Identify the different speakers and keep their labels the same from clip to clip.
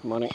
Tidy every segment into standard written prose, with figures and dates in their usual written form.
Speaker 1: Morning.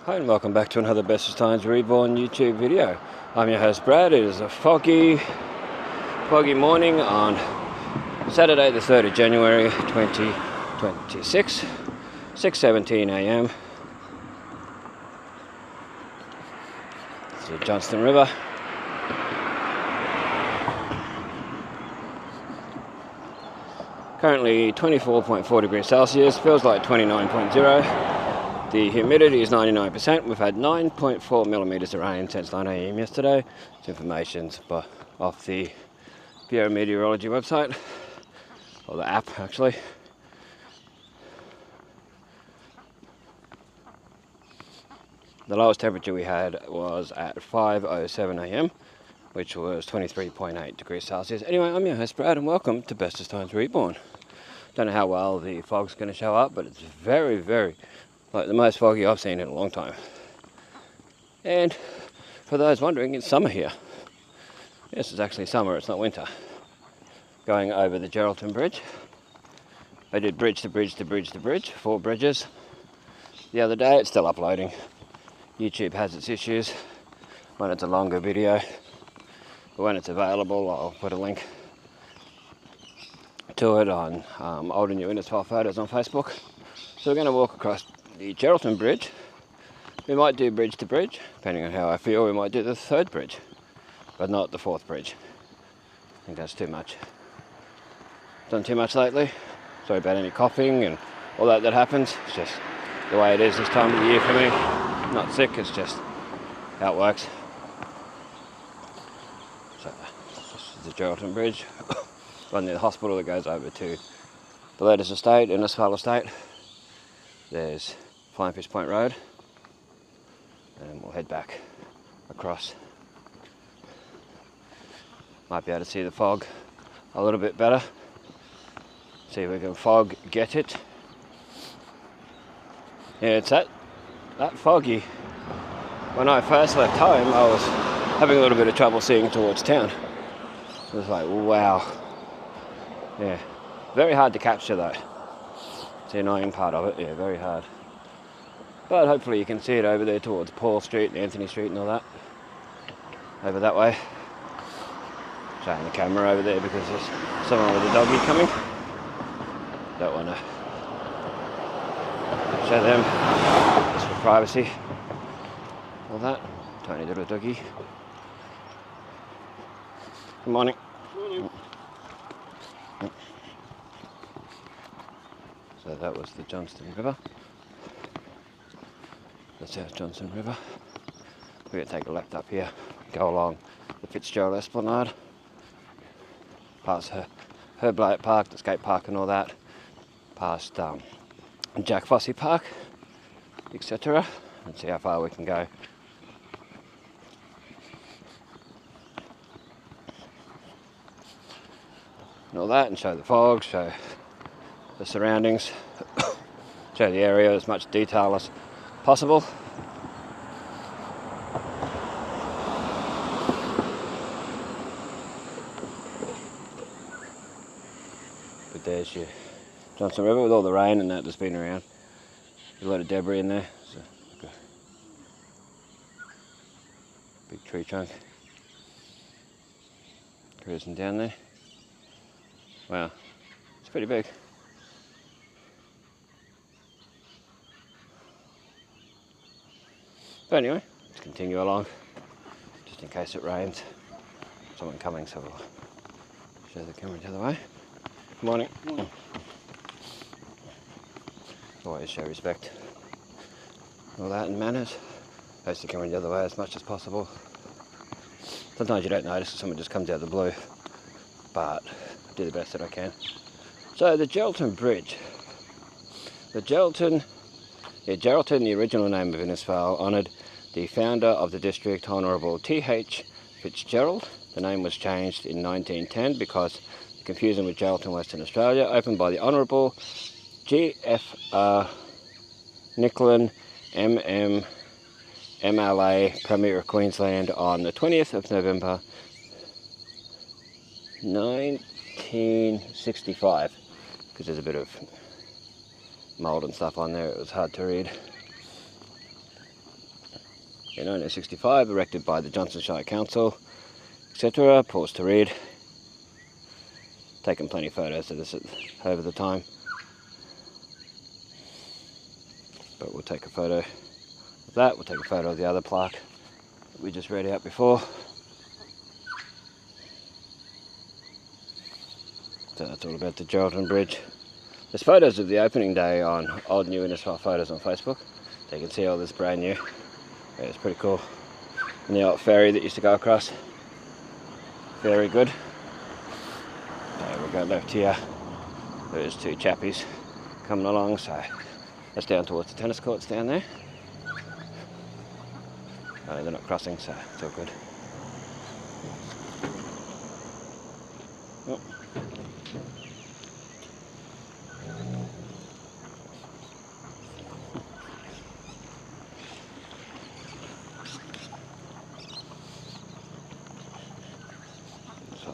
Speaker 1: Hi and welcome back to another Bestestimes Reborn YouTube video. I'm your host Brad. It is a foggy morning on Saturday the 3rd of January 2026, 6:17 a.m. It's the Johnston River. Currently 24.4 degrees Celsius, feels like 29.0. The humidity is 99%. We've had 9.4 millimeters of rain since 9 a.m. yesterday. This information's off the Bureau Meteorology website, or the app actually. The lowest temperature we had was at 5:07 a.m, which was 23.8 degrees Celsius. Anyway, I'm your host Brad and welcome to Bestestimes Reborn. Don't know how well the fog's going to show up, but it's very, like the most foggy I've seen in a long time. And for those wondering, it's summer here. Yes, it's actually summer, it's not winter. Going over the Geraldton Bridge. I did bridge to bridge to bridge to bridge, 4 bridges. The other day, it's still uploading. YouTube has its issues when it's a longer video. But when it's available, I'll put a link to it on old and new Innisfail photos on Facebook. So we're going to walk across the Geraldton Bridge. We might do bridge to bridge, depending on how I feel. We might do the 3rd bridge, but not the 4th bridge. I think that's too much. Done too much lately. Sorry about any coughing and all that happens. It's just the way it is this time of the year for me. I'm not sick, it's just how it works. So this is the Geraldton Bridge. One near the hospital that goes over to the latest estate, Innisfail estate. There's Flying Fish Point Road, and we'll head back across. Might be able to see the fog a little bit better. See if we can fog get it. Yeah, it's that foggy. When I first left home, I was having a little bit of trouble seeing towards town. It was like, wow. Yeah, very hard to capture though. It's the annoying part of it, yeah, very hard. But hopefully you can see it over there towards Paul Street and Anthony Street and all that. Over that way. Showing the camera over there because there's someone with a doggy coming. Don't want to show them, just for privacy. All that. Tiny little doggy. Good morning.
Speaker 2: Morning.
Speaker 1: So that was the Johnston River. The South Johnston River. We're going to take a left up here, go along the Fitzgerald Esplanade, past her Blake Park, the skate park and all that, past Jack Fossey Park, etc. and see how far we can go. and all that, and show the fog, show the surroundings, show the area as much detail as possible. But there's your Johnson River with all the rain and that that's been around. There's a lot of debris in there. So, like a big tree trunk cruising down there. Wow, it's pretty big. But anyway, let's continue along, just in case it rains. Someone coming, so we'll show the camera the other way. Good morning. Morning. Always show respect. All that and manners. Face the camera the other way as much as possible. Sometimes you don't notice if someone just comes out of the blue, but I do the best that I can. So the Geraldton Bridge. The Geraldton, the original name of Innisfail, honoured the founder of the district, Honourable T.H. Fitzgerald. The name was changed in 1910 because of confusion with Geraldton, Western Australia, opened by the Honourable G.F.R. Nicklin, M.M. MLA, Premier of Queensland, on the 20th of November 1965. Because there's a bit of mould and stuff on there, it was hard to read. In 1965, erected by the Johnson Shire Council, etc. Pause to read. Taken plenty of photos of this over the time. But we'll take a photo of that, we'll take a photo of the other plaque that we just read out before. So that's all about the Geraldton Bridge. There's photos of the opening day on Old New Innisfail Photos on Facebook. So you can see all this brand new. Yeah, it's pretty cool. And the old ferry that used to go across. Very good. So we'll go left here. There's two chappies coming along, so that's down towards the tennis courts down there. No, they're not crossing, so it's all good. Oh.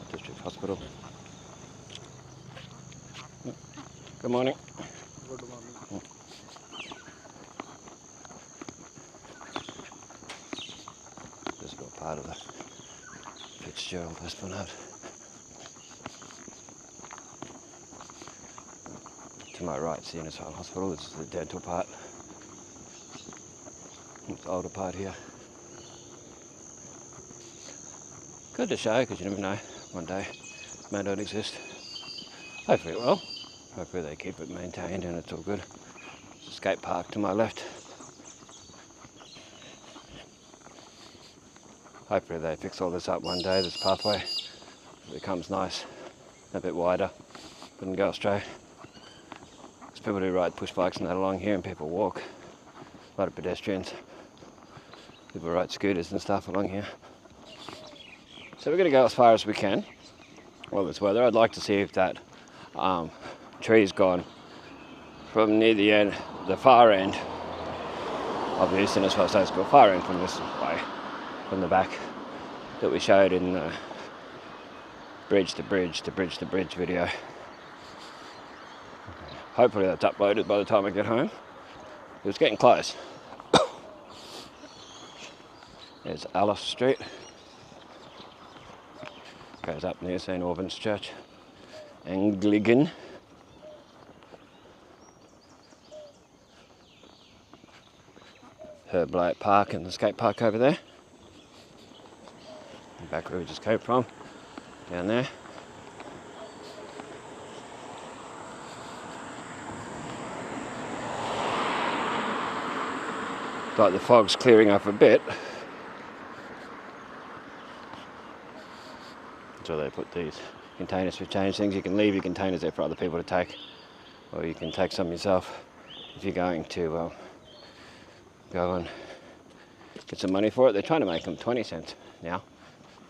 Speaker 1: District Hospital. Good morning.
Speaker 2: Good morning.
Speaker 1: This is all part of the Fitzgerald Esplanade. To my right is the Innisfail Hospital. This is the dental part. It's the older part here. Good to show, because you never know, one day it may not exist. Hopefully it will. Hopefully they keep it maintained and it's all good. There's a skate park to my left. Hopefully they fix all this up one day, this pathway. It becomes nice, a bit wider, wouldn't go straight. There's people who ride push bikes and that along here, and people walk. A lot of pedestrians. People ride scooters and stuff along here. So we're going to go as far as we can. Well, this weather, I'd like to see if that tree's gone from near the end, the far end of the Eastern Innisfail State School, far end from this way, from the back that we showed in the bridge to bridge to bridge to bridge video. Hopefully that's uploaded by the time I get home. It was getting close. There's Alice Street. Goes up near St. Albans Church. Anglican. Herb Light Park and the skate park over there. Back where we just came from. Down there. Like the fog's clearing up a bit. So they put these containers for change things. You can leave your containers there for other people to take, or you can take some yourself if you're going to go and get some money for it. They're trying to make them 20 cents now.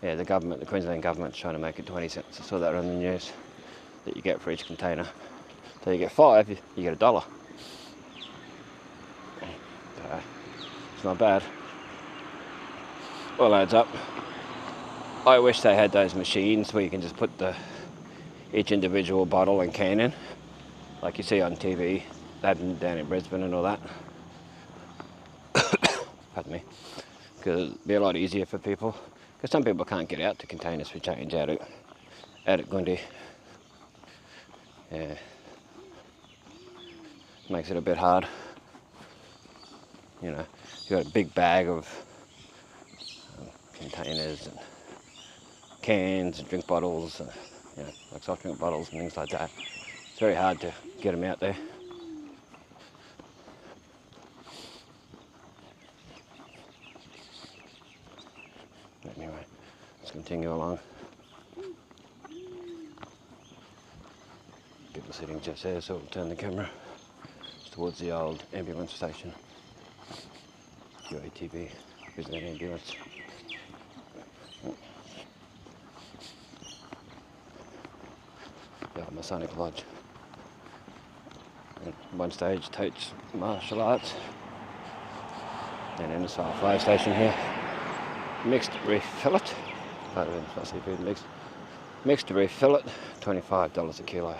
Speaker 1: Yeah, the Queensland government's trying to make it 20 cents. I saw that on the news. that you get for each container. So you get 5, you get $1. So it's not bad. All adds up. I wish they had those machines where you can just put each individual bottle and can in, like you see on TV, that down in Brisbane and all that. Pardon me. Because it'd be a lot easier for people. Because some people can't get out to containers for change out at Gundy. Yeah. Makes it a bit hard. You know, you got a big bag of containers and cans and drink bottles, you know, like soft drink bottles and things like that. It's very hard to get them out there. Anyway, let's continue along. People sitting just there, so we'll turn the camera towards the old ambulance station. QATV, is that ambulance? The Masonic Lodge. At one stage, teach martial arts. And Innisfail fire station here. Mixed reef fillet. Part of Innisfail seafood mixed reef fillet, $25 a kilo.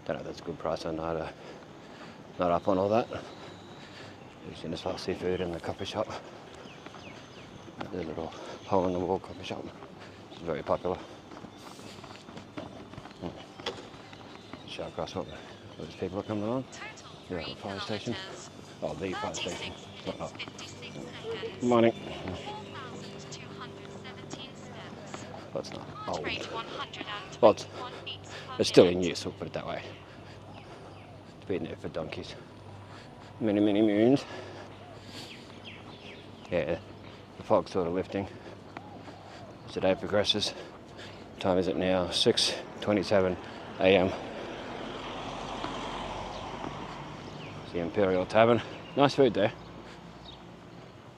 Speaker 1: Don't know if that's a good price or not. Not up on all that. There's Innisfail seafood in the coffee shop. The little hole in the wall coffee shop. It's very popular. Show across what those people are coming along. You're at the fire station. Oh, the fire station. Good morning. Well, it's not old. Well, it's still in use, we'll put it that way. It's been there for donkeys. Many, many moons. Yeah, the fog's sort of lifting as the day progresses. What time is it now? 6:27 a.m. It's the Imperial Tavern. Nice food there.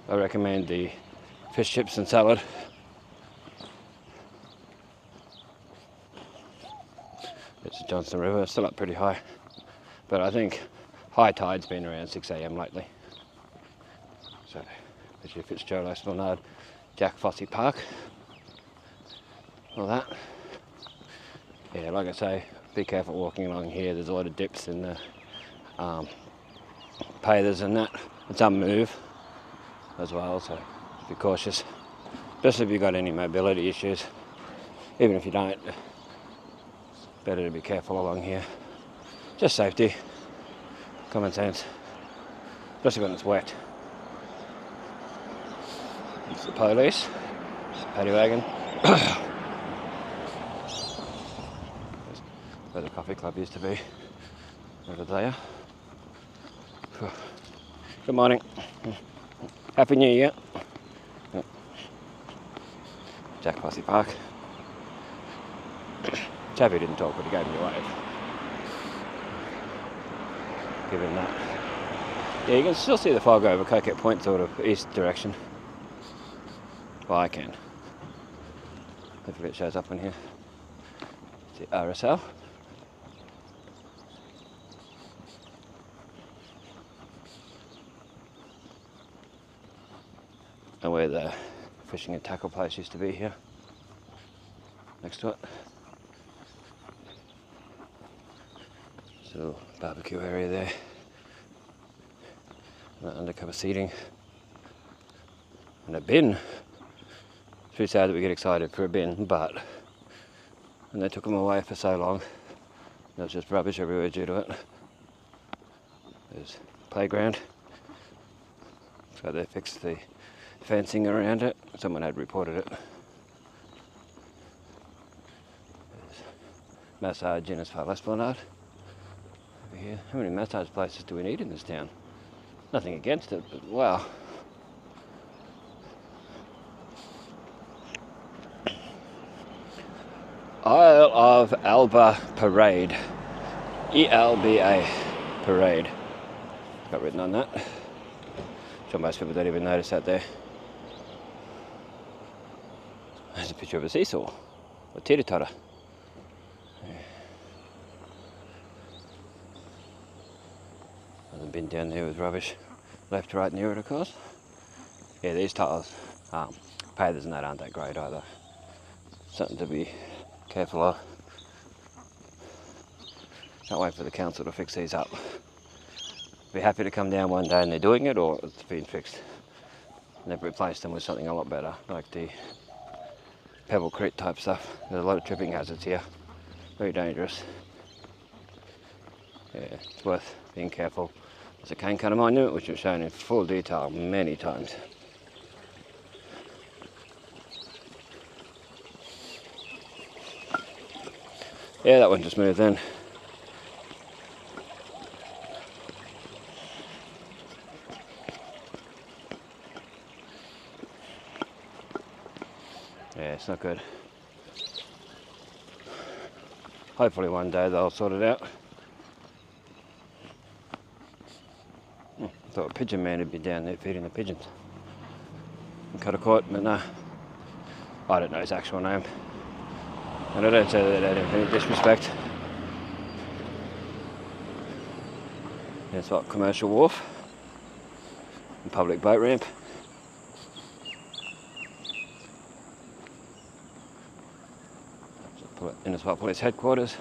Speaker 1: I recommend the fish chips and salad. It's the Johnston River, it's still up pretty high. But I think high tide's been around 6 a.m. lately. So, there's your Fitzgerald Esplanade, Jack Fossey Park, all that. Yeah, like I say, be careful walking along here. There's a lot of dips in the pathers and that, and some move as well, so be cautious, especially if you've got any mobility issues. Even if you don't, it's better to be careful along here. Just safety, common sense, especially when it's wet. It's the police, it's the paddy wagon. Where the coffee club used to be, over there. Good morning. Happy New Year. Jack Fossey Park. Chappie didn't talk, but he gave me a wave. Give him that. Yeah, you can still see the fog over Coquette Point, sort of east direction. Well, I can. Hopefully it shows up on here. It's the RSL. And where the fishing and tackle place used to be here. Next to it. So, barbecue area there. And undercover seating. And a bin. It's pretty sad that we get excited for a bin, but when they took them away for so long, there was just rubbish everywhere due to it. There's playground. So they fixed the fencing around it. Someone had reported it. There's massage Innisfail Esplanade. Over here. How many massage places do we need in this town? Nothing against it, but wow. Isle of Elba Parade. ELBA Parade. Got written on that. Sure most people don't even notice that there. There's a picture of a seesaw. Or teeter-totter. Yeah. bin down there with rubbish, left, right, near it, of course. Yeah, these tiles, pavers and that aren't that great either. Something to be careful of. Can't wait for the council to fix these up. Be happy to come down one day and they're doing it, or it's been fixed. And they've replaced them with something a lot better, like the pebblecrete type stuff. There's a lot of tripping hazards here. Very dangerous. Yeah, it's worth being careful. There's a cane cutter monument which we've shown in full detail many times. Yeah, that one just moved in. Yeah, it's not good. Hopefully one day they'll sort it out. Thought a pigeon man would be down there feeding the pigeons. And cut a court, but no. I don't know his actual name. And I don't say that out of any disrespect. That's what, commercial wharf and public boat ramp. Innisfail Police Headquarters,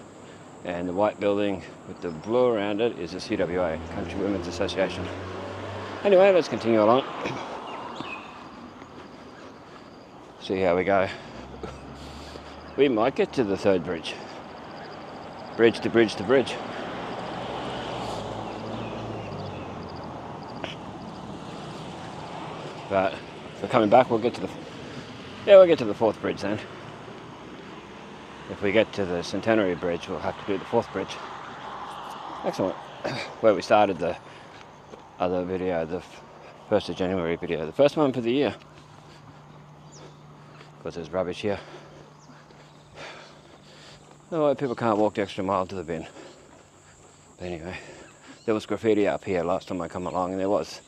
Speaker 1: and the white building with the blue around it is the CWA, Country Women's Association. Anyway, let's continue along. See how we go. We might get to the third bridge. Bridge to bridge to bridge. But for coming back, we'll get to the fourth bridge then. If we get to the Centenary Bridge, we'll have to do the fourth bridge. Excellent. Where we started the other video, the 1st of January video, the first one for the year. Because there's rubbish here. No, people can't walk the extra mile to the bin. But anyway, there was graffiti up here last time I come along, and there was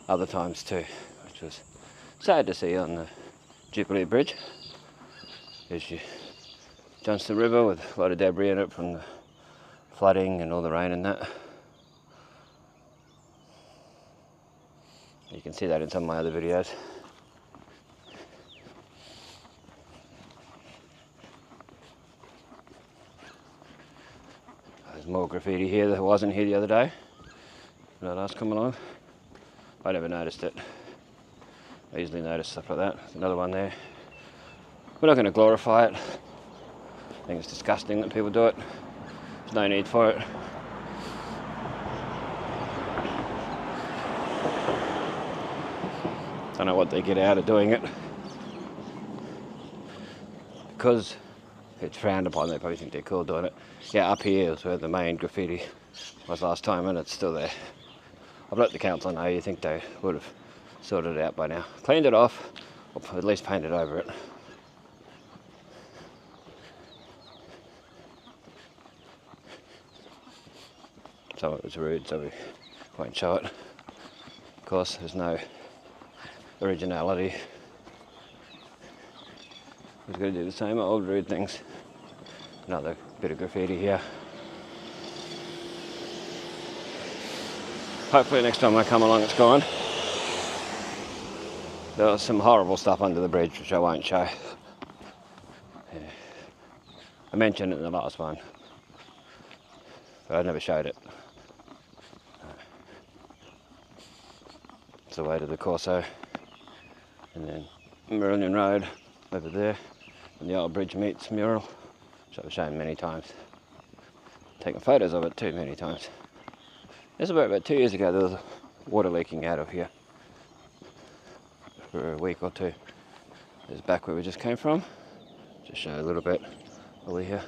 Speaker 1: other times too, which was sad to see on the Jubilee Bridge. As you Johnston River with a lot of debris in it from the flooding and all the rain and that. You can see that in some of my other videos. There's more graffiti here that wasn't here the other day when I last come along. I never noticed it. I usually notice stuff like that. There's another one there. We're not going to glorify it. I think it's disgusting that people do it. There's no need for it. Don't know what they get out of doing it. Because it's frowned upon, they probably think they're cool doing it. Yeah, up here is where the main graffiti was last time, and it's still there. I've let the council know. You think they would have sorted it out by now. Cleaned it off, or at least painted over it. Some of it was rude, so we won't show it. Of course, there's no originality. We're going to do the same old rude things. Another bit of graffiti here. Hopefully next time I come along it's gone. There was some horrible stuff under the bridge which I won't show. Yeah. I mentioned it in the last one, but I never showed it. It's the way to the Corso, and then Merlion Road over there, and the old bridge meets mural, which I've shown many times. Taken photos of it too many times. This was about 2 years ago. There was water leaking out of here for a week or two. This is back where we just came from. Just show a little bit over here.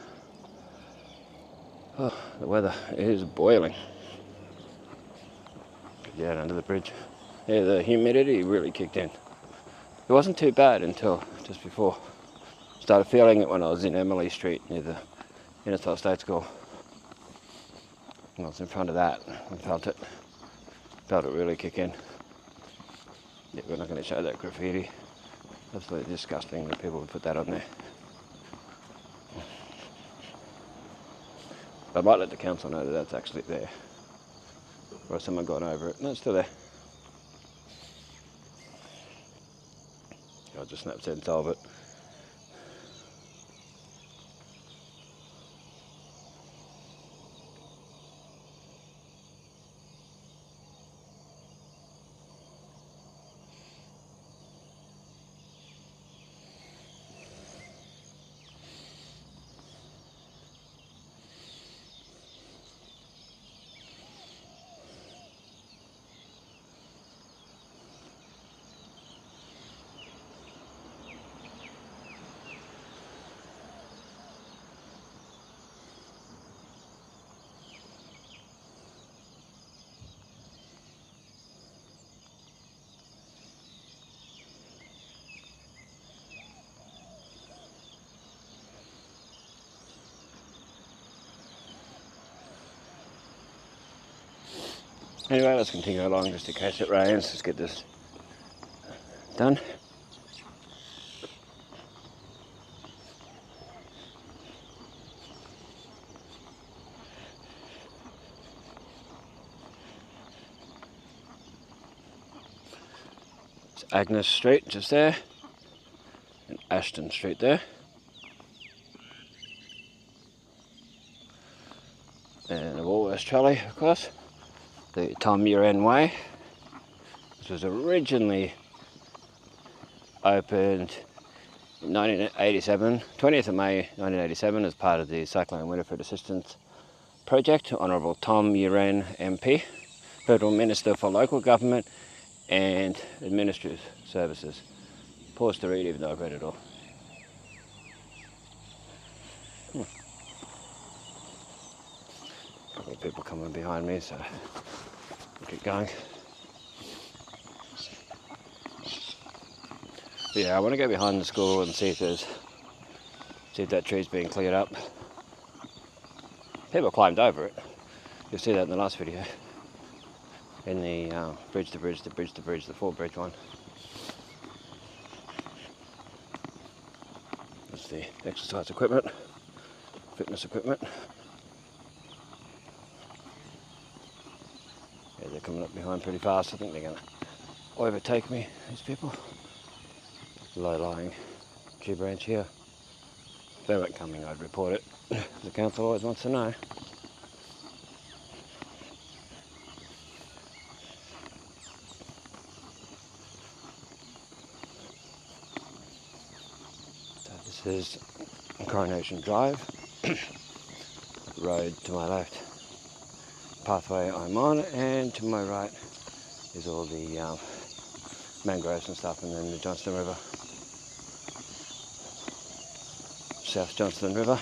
Speaker 1: Oh, the weather is boiling. Yeah, under the bridge. Yeah, the humidity really kicked in. It wasn't too bad until just before. Started feeling it when I was in Emily Street near the Innisfail State School. And I was in front of that and felt it really kick in. Yeah, we're not going to show that graffiti. Absolutely disgusting that people would put that on there. I might let the council know that that's actually there. Or has someone gone over it? No, it's still there. I'll just snap sense of it. Anyway, let's continue along just in case it rains. Let's get this done. It's Agnes Street just there, and Ashton Street there. And the Woolworths trolley, of course. The Tom Uren Way. This was originally opened in 1987, 20th of May 1987, as part of the Cyclone Winifred Assistance Project. Honourable Tom Uren MP, Federal Minister for Local Government and Administrative Services. Pause to read even though I've read it all. A couple of people coming behind me, so we'll keep going. But yeah, I want to go behind the school and see if that tree's being cleared up. People climbed over it. You'll see that in the last video. In the bridge to bridge, the full bridge one. That's the exercise equipment, fitness equipment. Yeah, they're coming up behind pretty fast. I think they're going to overtake me, these people. Low-lying tree branch here. If they weren't coming, I'd report it. The council always wants to know. So this is Coronation Drive. Road to my left, pathway I'm on, and to my right is all the mangroves and stuff, and then the Johnston River. South Johnston River.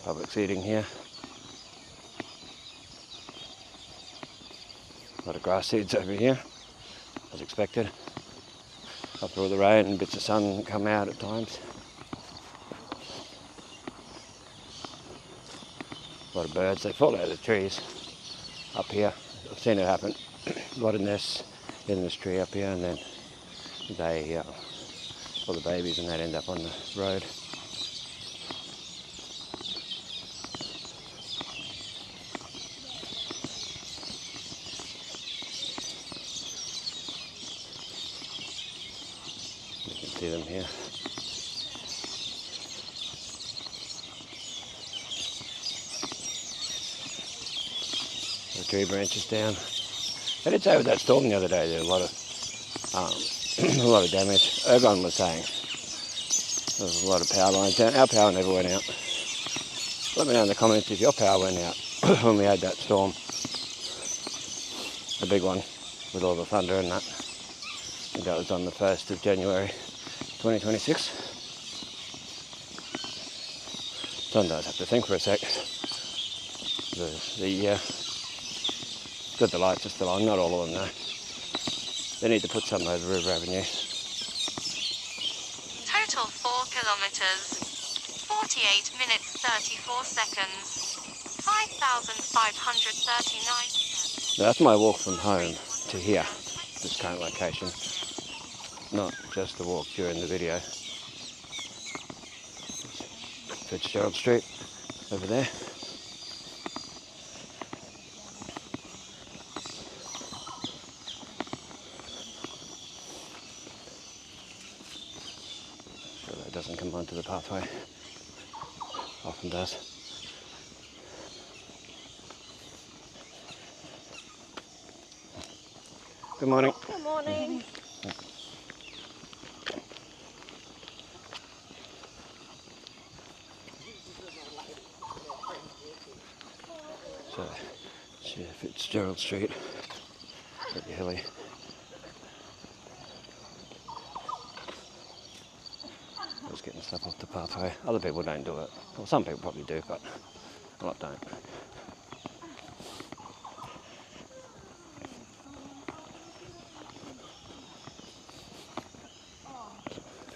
Speaker 1: Public seating here. A lot of grass seeds over here, as expected. After all the rain and bits of sun come out at times. A lot of birds, they fall out of the trees up here. I've seen it happen. A lot of nests in this tree up here, and then they, all the babies, and they'd end up on the road. You can see them here. The tree branches down. I did say with that storm the other day there was a lot of a lot of damage. Everyone was saying there was a lot of power lines down. Our power never went out. Let me know in the comments if your power went out when we had that storm, the big one with all the thunder and that. I think that was on the 1st of January 2026. Sometimes I have to think for a sec. Got the lights are still on, not all of them though. They need to put some over River Avenue.
Speaker 2: Total 4 kilometers, 48 minutes 34 seconds, 5,539.
Speaker 1: Now that's my walk from home to here, this current location. Not just the walk during the video. Fitzgerald Street over there. So that doesn't come onto the pathway. Often does. Good morning.
Speaker 3: Good morning.
Speaker 1: So, Fitzgerald Street, pretty hilly. Just getting stuff off the pathway. Other people don't do it. Well, some people probably do, but a lot don't.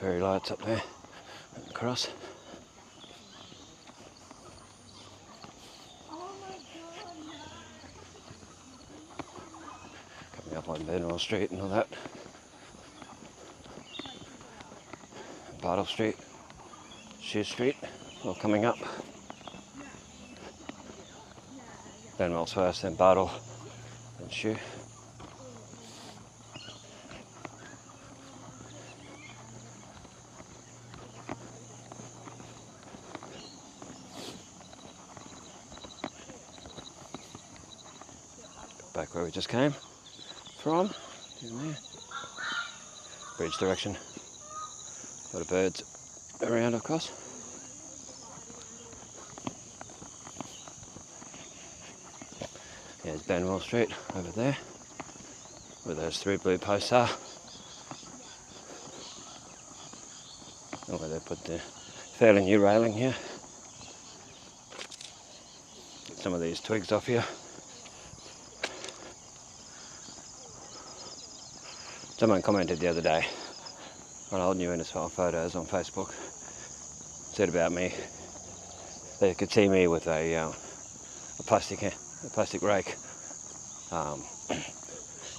Speaker 1: Fairy lights up there, and across. Coming up on Monsoonal Street and all that. Bartle Street, Shear Street, all coming up. Benwell's first, then Bartle, then Shear. Back where we just came from, down there. Bridge direction. A lot of birds around, of course. There's Benwell Street over there, where those 3 blue posts are. And where they put the fairly new railing here. Get some of these twigs off here. Someone commented the other day on old new Innisfail photos on Facebook, said about me, they could see me with a plastic rake,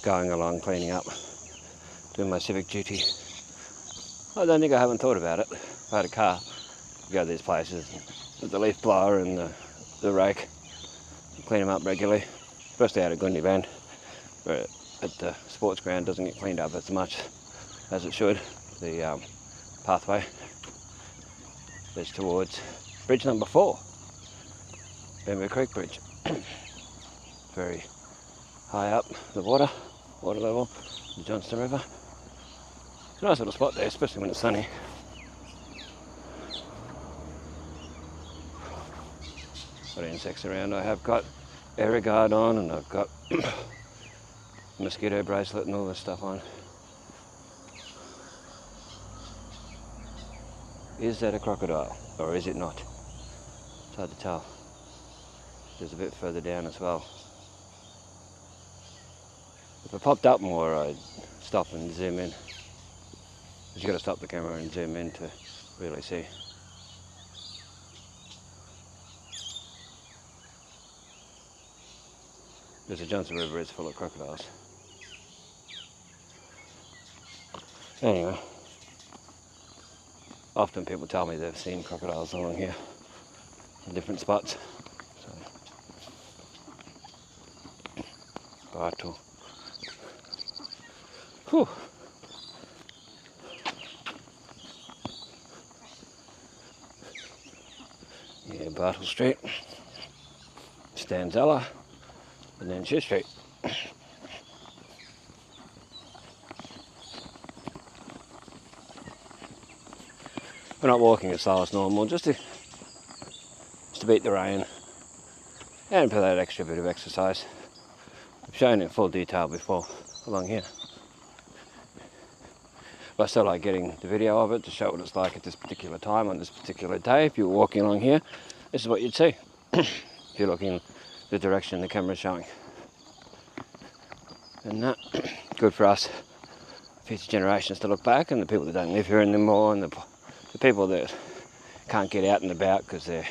Speaker 1: going along, cleaning up, doing my civic duty. I don't think I haven't thought about it. If I had a car, I'd go to these places with the leaf blower and the rake, clean them up regularly, especially out at Gundy Bend, where at the sports ground doesn't get cleaned up as much as it should. The pathway leads towards bridge number 4, Bamboo Creek Bridge. Very high up the water level, the Johnston River. It's a nice little spot there, especially when it's sunny. Got insects around. I have got air guard on, and I've got mosquito bracelet and all this stuff on. Is that a crocodile, or is it not? It's hard to tell. There's a bit further down as well. If it popped up more, I'd stop and zoom in. You've got to stop the camera and zoom in to really see. Because the Johnston River is full of crocodiles. Anyway, often people tell me they've seen crocodiles along here in different spots. So, Bartle. Whew. Yeah, Bartle Street, Stanzella, and then Shear Street. We're not walking as slow as normal, just to beat the rain and for that extra bit of exercise. I've shown in full detail before along here. But I still like getting the video of it to show what it's like at this particular time on this particular day. If you were walking along here, this is what you'd see if you're looking the direction the camera's showing. And good for us future generations to look back, and the people that don't live here anymore, and the people that can't get out and about because they're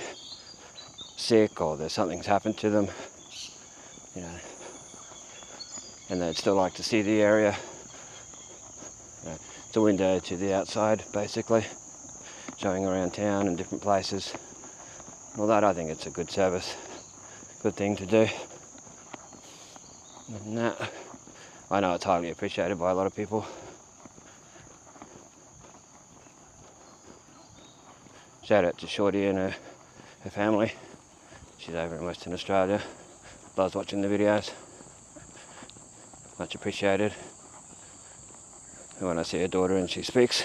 Speaker 1: sick or there's something's happened to them, you know, and they'd still like to see the area. You know, it's a window to the outside, basically, showing around town and different places. all that. I think it's a good service, good thing to do. And that, I know it's highly appreciated by a lot of people. Shout out to Shorty and her family. She's over in Western Australia. Loves watching the videos. Much appreciated. And when I see her daughter and she speaks,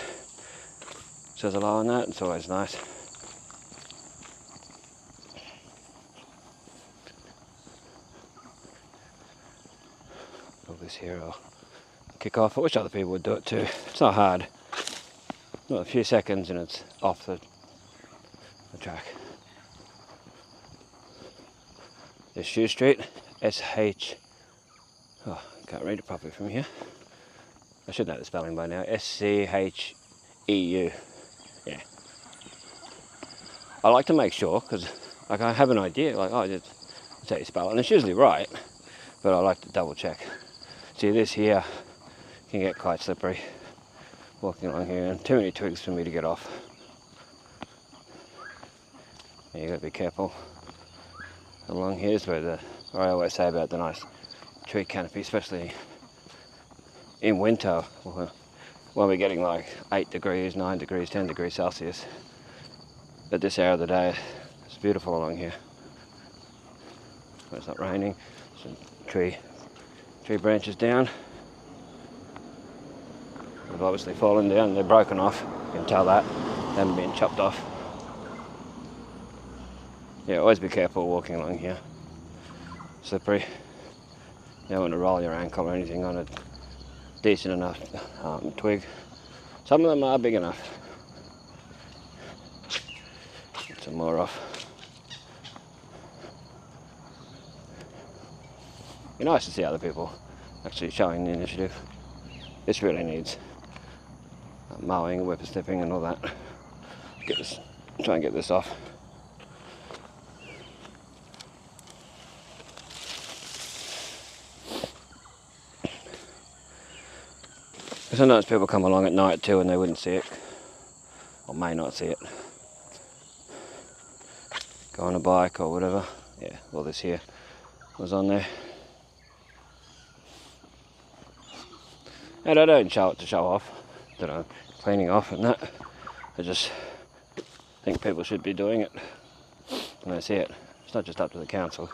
Speaker 1: says hello on that, it's always nice. All this here I'll kick off. I wish other people would do it too. It's not hard. Not a few seconds and it's off the track. This Shoe Street, S-H... Oh, I can't read it properly from here. I should know the spelling by now. S-C-H-E-U. Yeah. I like to make sure, because like I have an idea, like, oh, that's how you spell it, and it's usually right, but I like to double check. See, this here can get quite slippery, walking along here, and too many twigs for me to get off. You got to be careful. Along here's where I always say about the nice tree canopy, especially in winter when we're getting like 8 degrees, 9 degrees, 10 degrees Celsius. At this hour of the day, it's beautiful along here. When it's not raining, some tree branches down. They've obviously fallen down, they're broken off. You can tell that. They haven't been chopped off. Yeah, always be careful walking along here. Slippery. You don't want to roll your ankle or anything on a decent enough twig. Some of them are big enough. Get some more off. Be nice to see other people actually showing the initiative. This really needs mowing, whippersnipping and all that. Try and get this off. Sometimes people come along at night too and they wouldn't see it, or may not see it. Go on a bike or whatever. Yeah, well, this here was on there. And I don't show it to show off that I'm cleaning off and that. I just think people should be doing it when they see it. It's not just up to the council,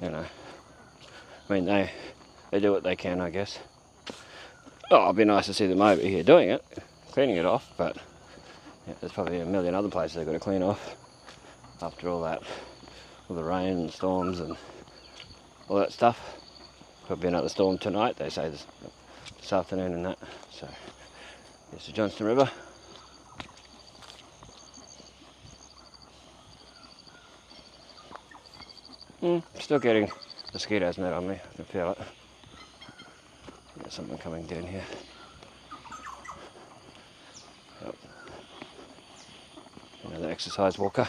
Speaker 1: you know. I mean, they do what they can, I guess. Oh, it'd be nice to see them over here doing it, cleaning it off, but yeah, there's probably a million other places they've got to clean off after all that, all the rain and storms and all that stuff. Could be another storm tonight, they say this afternoon and that. So, here's the Johnston River. Still getting mosquitoes net on me, I can feel it. There's something coming down here. Yep. Another exercise walker.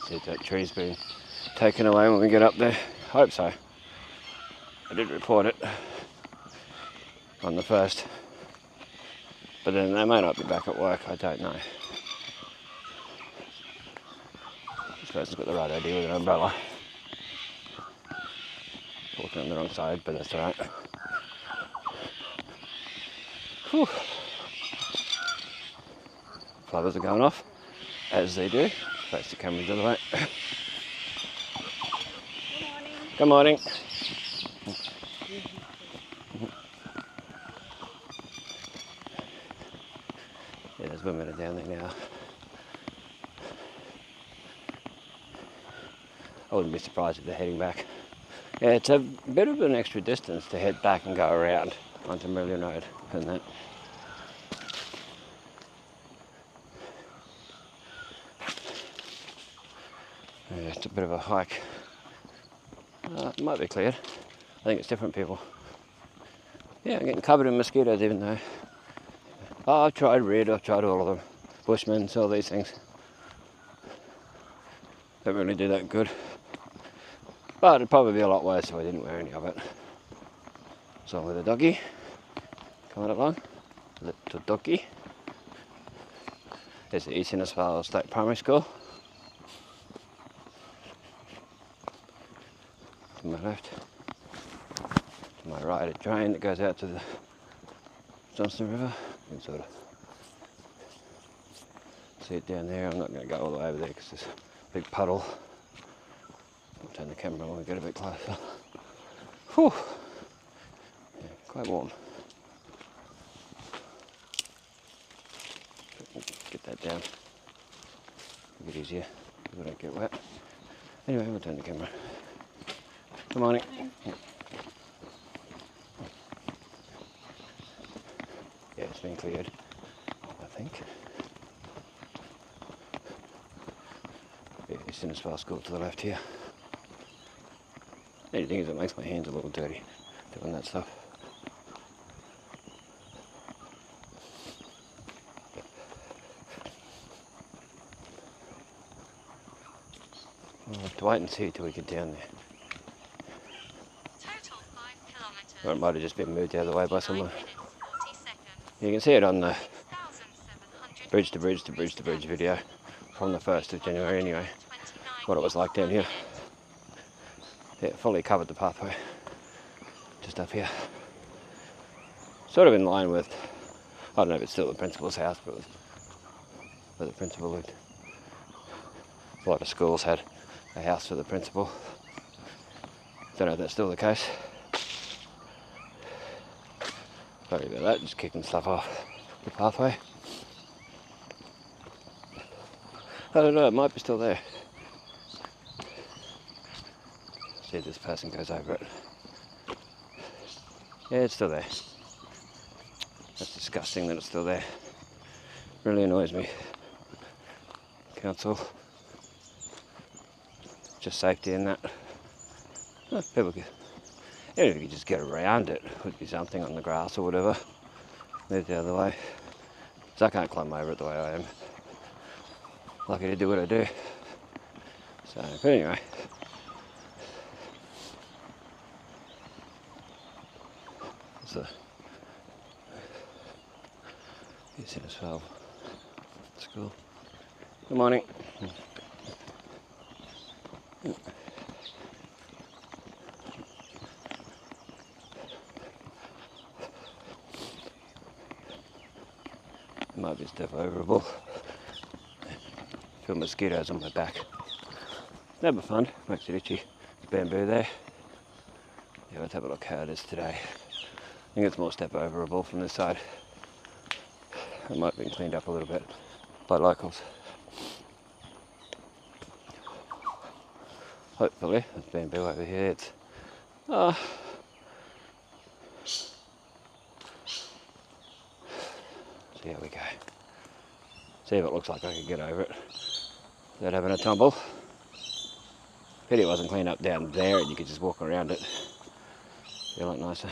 Speaker 1: See if that tree's been taken away when we get up there. Hope so. I did report it on the 1st. But then they may not be back at work, I don't know. This person's got the right idea with an umbrella. Walking on the wrong side, but that's alright. Flowers are going off, as they do. Face the camera the other way. Good morning. Yeah, there's women down there now. I wouldn't be surprised if they're heading back. Yeah, it's a bit of an extra distance to head back and go around onto Million Road and that. Yeah, it's a bit of a hike. It might be cleared. I think it's different people. Yeah, I'm getting covered in mosquitoes even though. Oh, I've tried red, I've tried all of them. Bushmans, all these things. Don't really do that good. But it'd probably be a lot worse if I didn't wear any of it. So with a doggy coming along, little doggy. There's the East Innisfail State Primary School. To my left. To my right, a drain that goes out to the Johnston River. You can sort of see it down there. I'm not going to go all the way over there because there's a big puddle. I'll turn the camera when we get a bit closer. Whew. Yeah, quite warm. Get that down. A bit easier. We don't get wet. Anyway, we'll turn the camera. Good morning. Yeah, it's been cleared, I think. Yeah, it's Innisfail School to the left here. The only thing is it makes my hands a little dirty doing that stuff. We'll have to wait and see till we get down there.
Speaker 2: Total 5 kilometers.
Speaker 1: Or it might have just been moved the other way by someone.
Speaker 2: 9 minutes 40 seconds.
Speaker 1: You can see it on the
Speaker 2: 1,700
Speaker 1: bridge to bridge to bridge to bridge video from the 1st of January anyway, what it was like down here. Yeah, fully covered the pathway just up here. Sort of in line with, I don't know if it's still the principal's house, but where the principal lived. A lot of schools had a house for the principal. Don't know if that's still the case. Sorry about that, just kicking stuff off the pathway. I don't know, it might be still there. See if this person goes over it. Yeah, it's still there. That's disgusting that it's still there. Really annoys me. Council. Just safety in that. Oh, people could, even if you could just get around it, would be something on the grass or whatever. Move the other way. Because I can't climb over it the way I am. Lucky to do what I do. So, but anyway. There's the Innisfail School. Good morning. Might be step overable. Feel mosquitoes on my back. Never fun, makes it itchy. There's bamboo there. Yeah, let's have a look how it is today. I think it's more step overable from this side. It might have been cleaned up a little bit by locals. Hopefully, there's bamboo over here. It's see how we go. See if it looks like I can get over it without having a tumble. Pity it wasn't cleaned up down there and you could just walk around it. Be a lot nicer.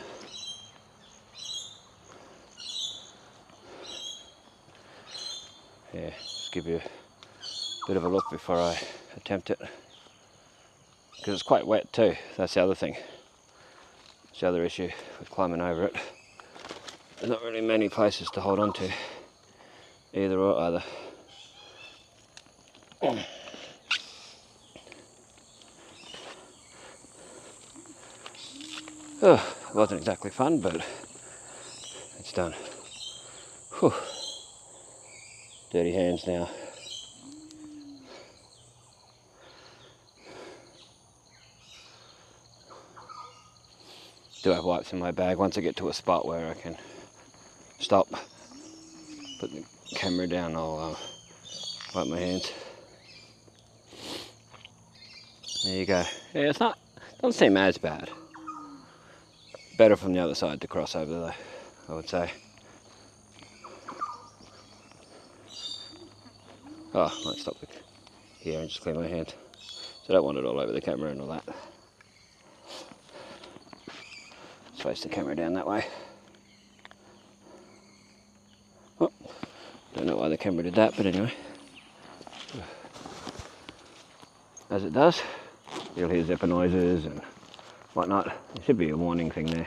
Speaker 1: Yeah, just give you a bit of a look before I attempt it. Because it's quite wet too, that's the other thing. It's the other issue with climbing over it. There's not really many places to hold on to, either or either. Oh, it wasn't exactly fun, but it's done. Whew. Dirty hands now. Do have wipes in my bag once I get to a spot where I can stop, put the camera down, I'll wipe my hands. There you go. Yeah, it's not, doesn't seem as bad. Better from the other side to cross over though, I would say. Oh, I might stop here and just clean my hands. So I don't want it all over the camera and all that. Let's face the camera down that way. Oh, don't know why the camera did that, but anyway. As it does, you'll hear zipper noises and whatnot. There should be a warning thing there.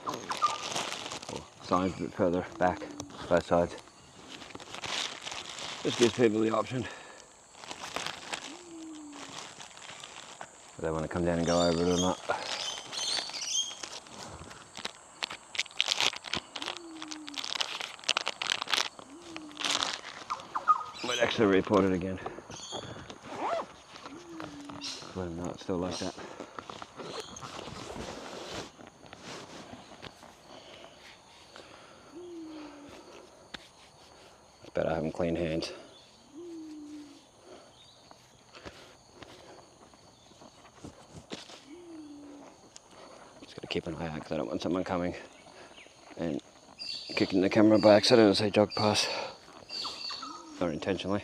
Speaker 1: Or signs a bit further back, both sides. Just gives people the option. If they want to come down and go over it or not. Might actually report it again. Let them know it's still like that. It's better having clean hands. Just got to keep an eye out because I don't want someone coming and kicking the camera by accident as they jog past. Or intentionally.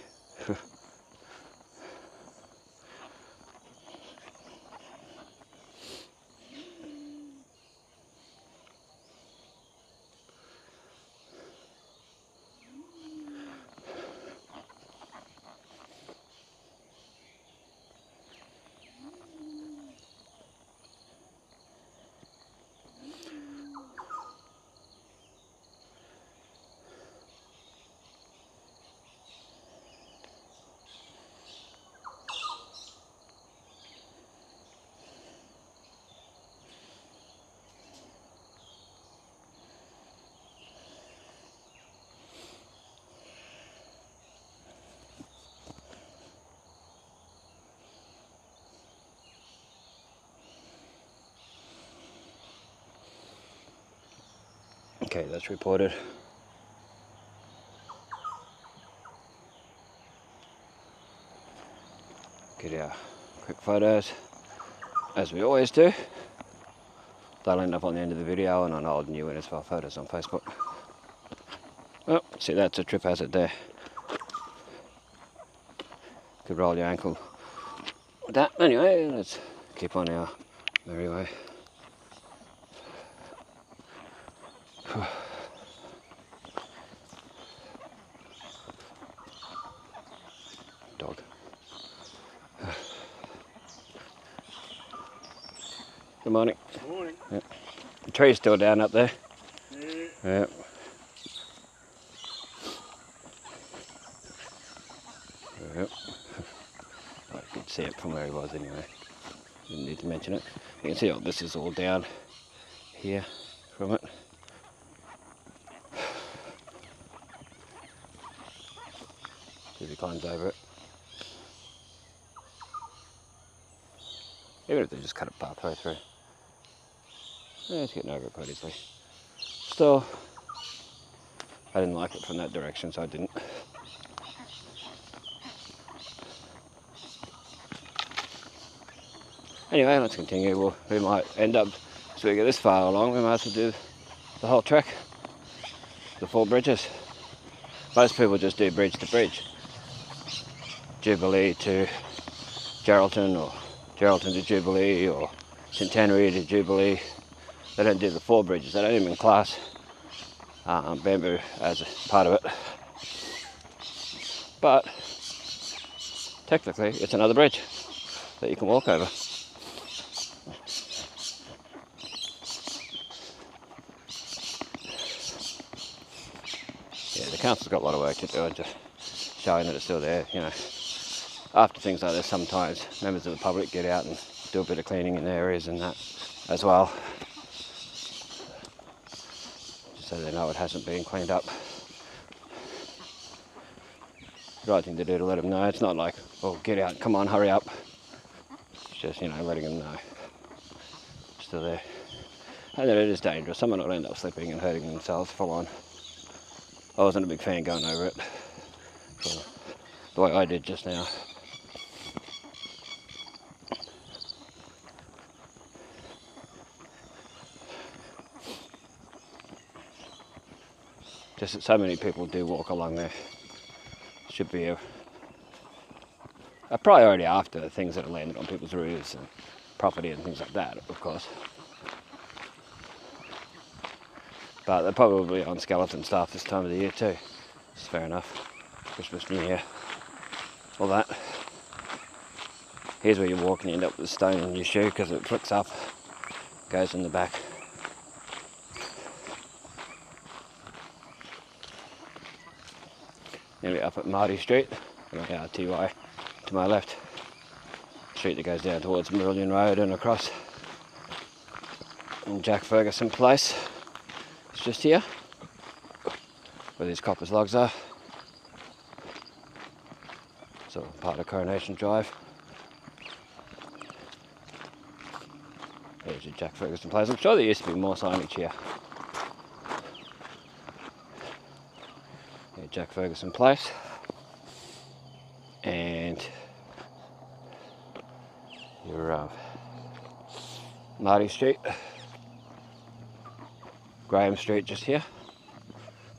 Speaker 1: Okay, that's reported. Get our quick photos, as we always do. They'll end up on the end of the video and on old new Innisfail photos on Facebook. Oh, see, that's a trip hazard there. Could roll your ankle with that. Anyway, let's keep on our merry way. Dog. Good morning.
Speaker 3: Good morning.
Speaker 1: Yep. The tree's still down up there.
Speaker 3: Yeah.
Speaker 1: Yep. Yep. I could see it from where he was anyway. Didn't need to mention it. You can see this is all down here from it. See if he climbs over it. Even if they just cut a pathway through. Yeah, he's getting over it quite easily. Still, I didn't like it from that direction, so I didn't. Anyway, let's continue. We might end up, as we get this far along, we might as well do the whole trek. The 4 bridges. Most people just do bridge to bridge. Jubilee to Geraldton, or Geraldton to Jubilee, or Centenary to Jubilee. They don't do the 4 bridges. They don't even class Bamboo as a part of it. But technically, it's another bridge that you can walk over. Yeah, the council's got a lot of work to do, and just showing that it's still there. You know, after things like this, sometimes members of the public get out and do a bit of cleaning in the areas and that as well, just so they know it hasn't been cleaned up. The right thing to do to let them know. It's not like, oh, get out, come on, hurry up. It's just, you know, letting them know it's still there. And that it is dangerous. Someone will end up slipping and hurting themselves full on. I wasn't a big fan going over it the way I did just now. Just that so many people do walk along there. Should be a priority after things that are landed on people's roofs and property and things like that, of course. But they're probably on skeleton stuff this time of the year too. It's fair enough. Christmas, New Year, all that. Here's where you walk and you end up with a stone in your shoe because it flicks up, goes in the back. Then we're up at Marty Street, and I RTY to my left. Street that goes down towards Marillion Road and across. And Jack Ferguson Place. It's just here, where these Coppers logs are. So part of Coronation Drive. There's your Jack Ferguson Place. I'm sure there used to be more signage here. Yeah, Jack Ferguson Place. And your Marty Street. Graham Street just here.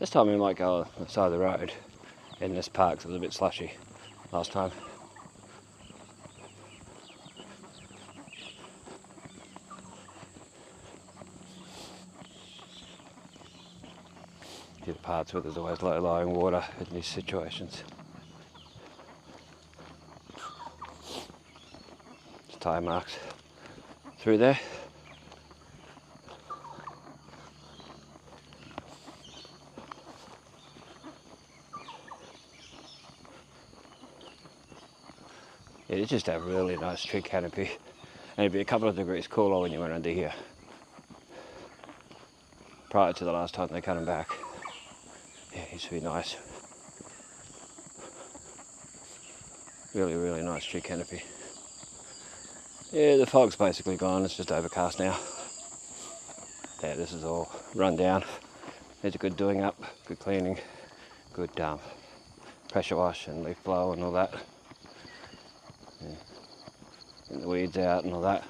Speaker 1: This time we might go on the side of the road in this park, so it was a bit slushy last time. The parts where there's always low-lying water in these situations. There's tyre marks through there. It did just have a really nice tree canopy, and it'd be a couple of degrees cooler when you went under here, prior to the last time they cut them back. Yeah, it used to be nice. Really, really nice tree canopy. Yeah, the fog's basically gone, it's just overcast now. Yeah, this is all run down. Needs a good doing up, good cleaning, good pressure wash and leaf blow and all that. Yeah. Getting the weeds out and all that.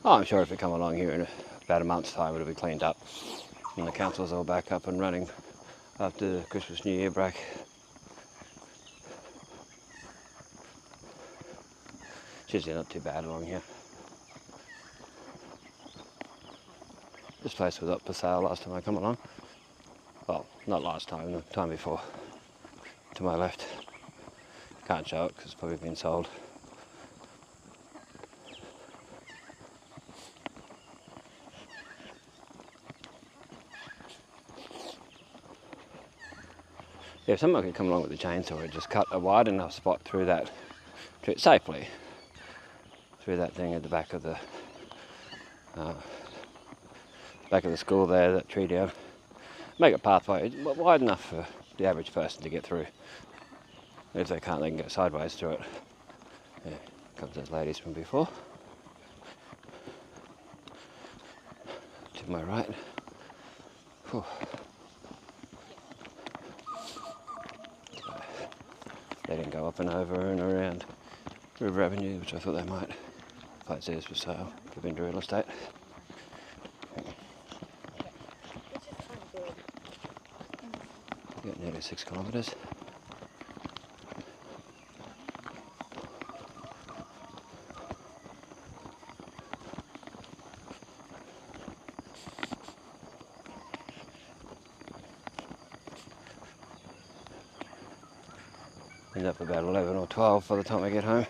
Speaker 1: Oh, I'm sure if we come along here in about a month's time it'll be cleaned up. And the council's all back up and running after the Christmas New Year break. It's usually not too bad along here. This place was up for sale last time I come along. Well, not last time, the time before. To my left. Can't show it because it's probably been sold. Yeah, if someone could come along with the chainsaw and just cut a wide enough spot through that, safely, through that thing at the back of the school there, that tree down. Make a pathway wide enough for the average person to get through. If they can't, they can go sideways through it. Yeah, comes those ladies from before. To my right. Whew. They didn't go up and over and around River Avenue, which I thought they might. Place is for sale, give into real estate. Got nearly 6 kilometres. End up about 11 or 12 by the time I get home.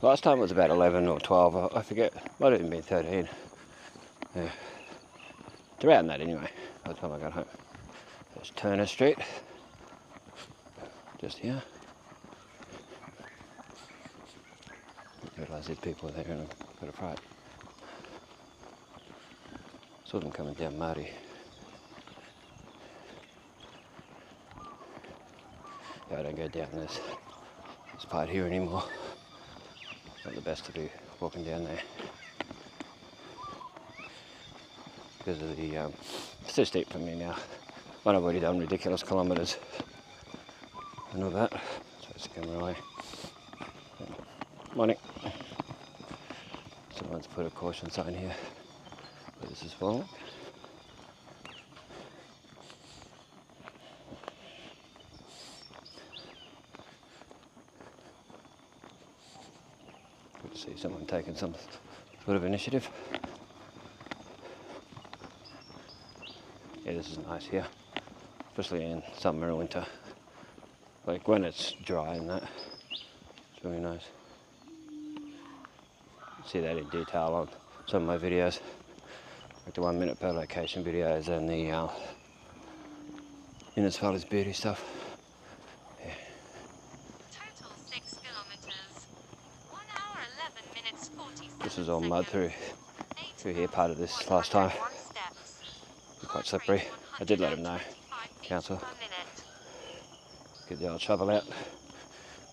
Speaker 1: Last time it was about 11 or 12, I forget, might have even been 13. Yeah. It's around that anyway, by the time I got home. There's Turner Street, just here. I realise there's people there and I've got a fright. Saw them coming down Marty. Yeah, I don't go down this part here anymore. Not the best to be walking down there. Because of the, it's too steep for me now. When I've already done ridiculous kilometres and all that. Supposed to come away. Morning. Someone's put a caution sign here. But this is falling. Good to see someone taking some sort of initiative. Yeah, this is nice here, especially in summer and winter. Like when it's dry and that, it's really nice. See that in detail on some of my videos, like the 1 minute per location videos and the Innisfail is beauty stuff. Yeah.
Speaker 2: Total 6 kilometers. 1 hour 11 minutes 47
Speaker 1: This was all mud
Speaker 2: seconds.
Speaker 1: through here part of this last time.
Speaker 2: 101 steps.
Speaker 1: It's quite
Speaker 2: Heart
Speaker 1: slippery.
Speaker 2: rate
Speaker 1: I did let him know.
Speaker 2: 125 beats
Speaker 1: Council.
Speaker 2: per minute.
Speaker 1: Get the old shovel out.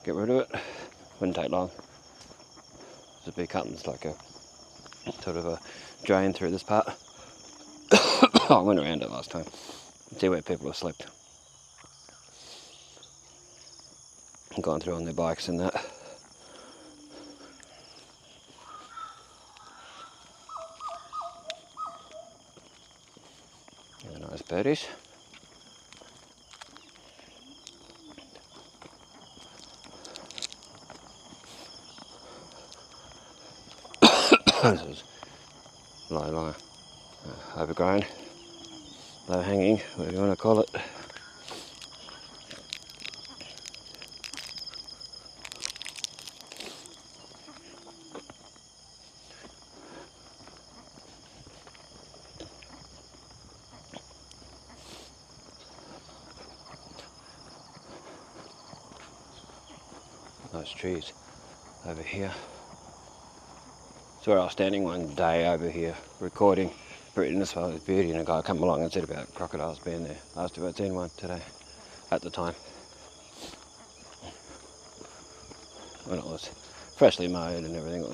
Speaker 1: Get rid of it. Wouldn't take long. There's a big cuttings like a sort of a drain through this part. I went around it last time. See where people have slipped. Gone through on their bikes and that. Yeah, nice birdies. This is low, overgrown, low hanging, whatever you want to call it. Nice trees over here. So where I was standing one day over here recording Britain as well as beauty, and a guy come along and said about crocodiles being there. I asked if I'd seen one today at the time when it was freshly mowed and everything.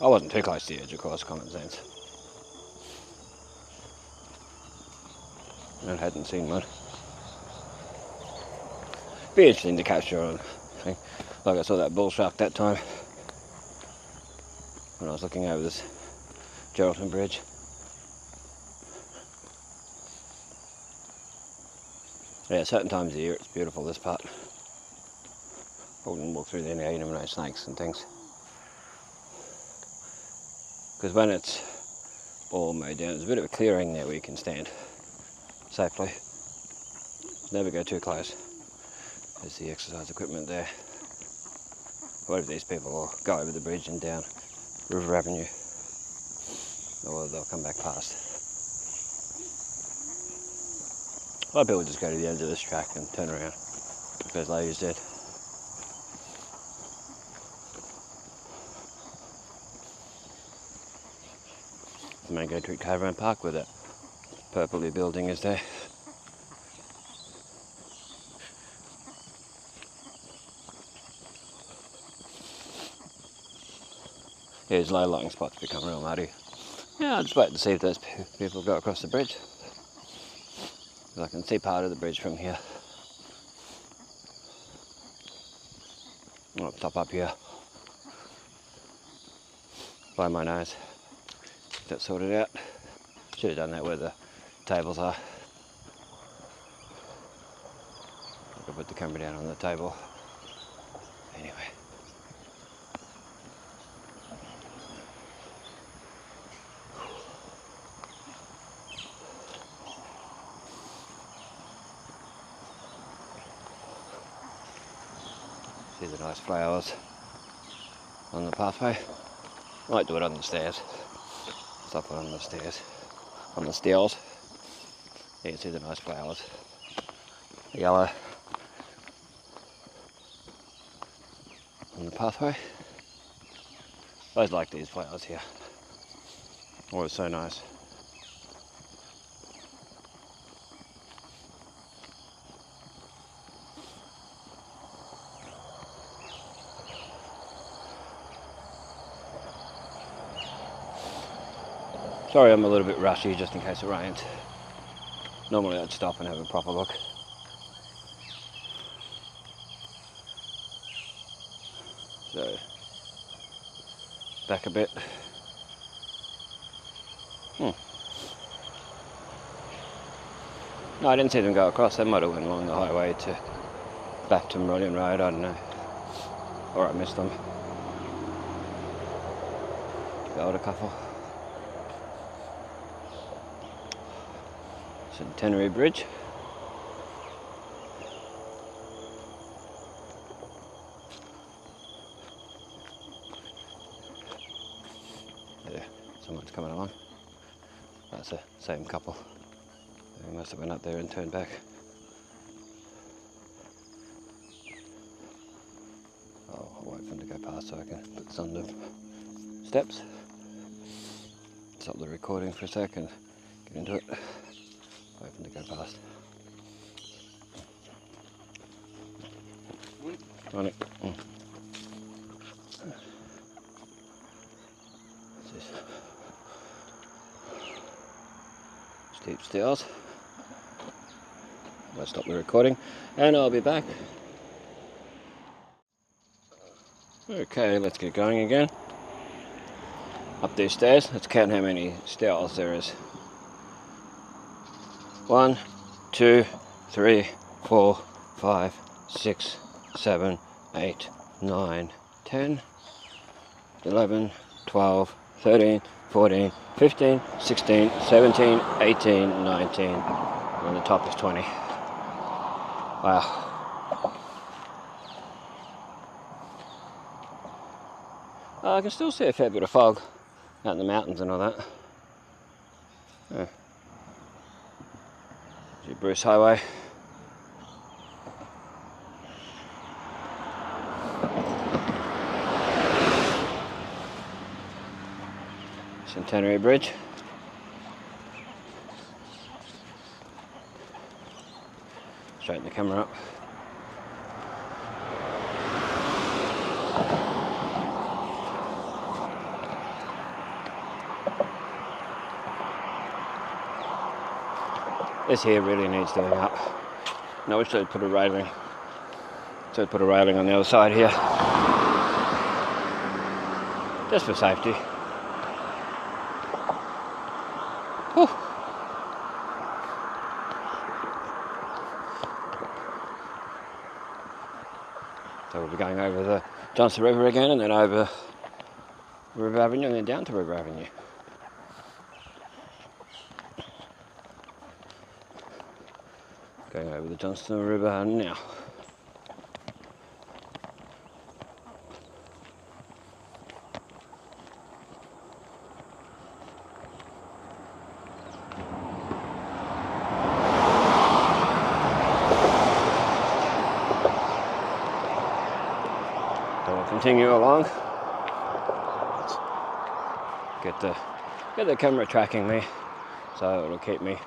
Speaker 1: I wasn't too close to the edge, of course, common sense, and hadn't seen one. Be interesting to capture on thing. Like I saw that bull shark that time when I was looking over this Geraldton Bridge. Yeah, certain times of the year it's beautiful, this part. I wouldn't walk through there now, you never know, snakes and things. Because when it's all mowed down, there's a bit of a clearing there where you can stand safely. Never go too close. There's the exercise equipment there. What if these people will go over the bridge and down River Avenue, or they'll come back past. A lot of people just go to the end of this track and turn around because Lady's dead. The main go to Caravan Park where that purpley building is there. Yeah, these low-lying spots become real muddy. Yeah, I'll just wait to see if those people go across the bridge. I can see part of the bridge from here. I'll top up here by my nose. Get that sorted out. Should have done that where the tables are. I could put the camera down on the table. Anyway. See the nice flowers on the pathway. I might do it on the stairs. Stop it on the stairs. On the stairs. You can see the nice flowers. The yellow on the pathway. I always like these flowers here. Always so nice. Sorry I'm a little bit rushy just in case it rains. Normally I'd stop and have a proper look. So, back a bit. No, I didn't see them go across. They might have went along the highway to back to Meridian Road, I don't know. Or I missed them. The older couple. Centenary Bridge. Yeah, someone's coming along. That's the same couple. I must have went up there and turned back. Oh, I'll wait for them to go past so I can put some of the steps. Stop the recording for a second. Get into it. Wait for them to go past. On it. This steep stairs. I'll stop the recording and I'll be back. Okay, let's get going again. Up these stairs, let's count how many stairs there is. 1, 2, 3, 4, 5, 6, 7, 8, 9, 10, 11, 12, 13, 14, 15, 16, 17, 18, 19, and the top is 20. Wow. I can still see a fair bit of fog out in the mountains and all that. Yeah. Bruce Highway. Centenary Bridge. Straighten the camera up. This here really needs doing up. No, we should put a railing. Should put a railing on the other side here, just for safety. Whew. So we'll be going over the Johnson River again, and then over River Avenue, and then down to River Avenue. Going over the Johnson River now. So we'll continue along. Get the camera tracking me, so it'll keep me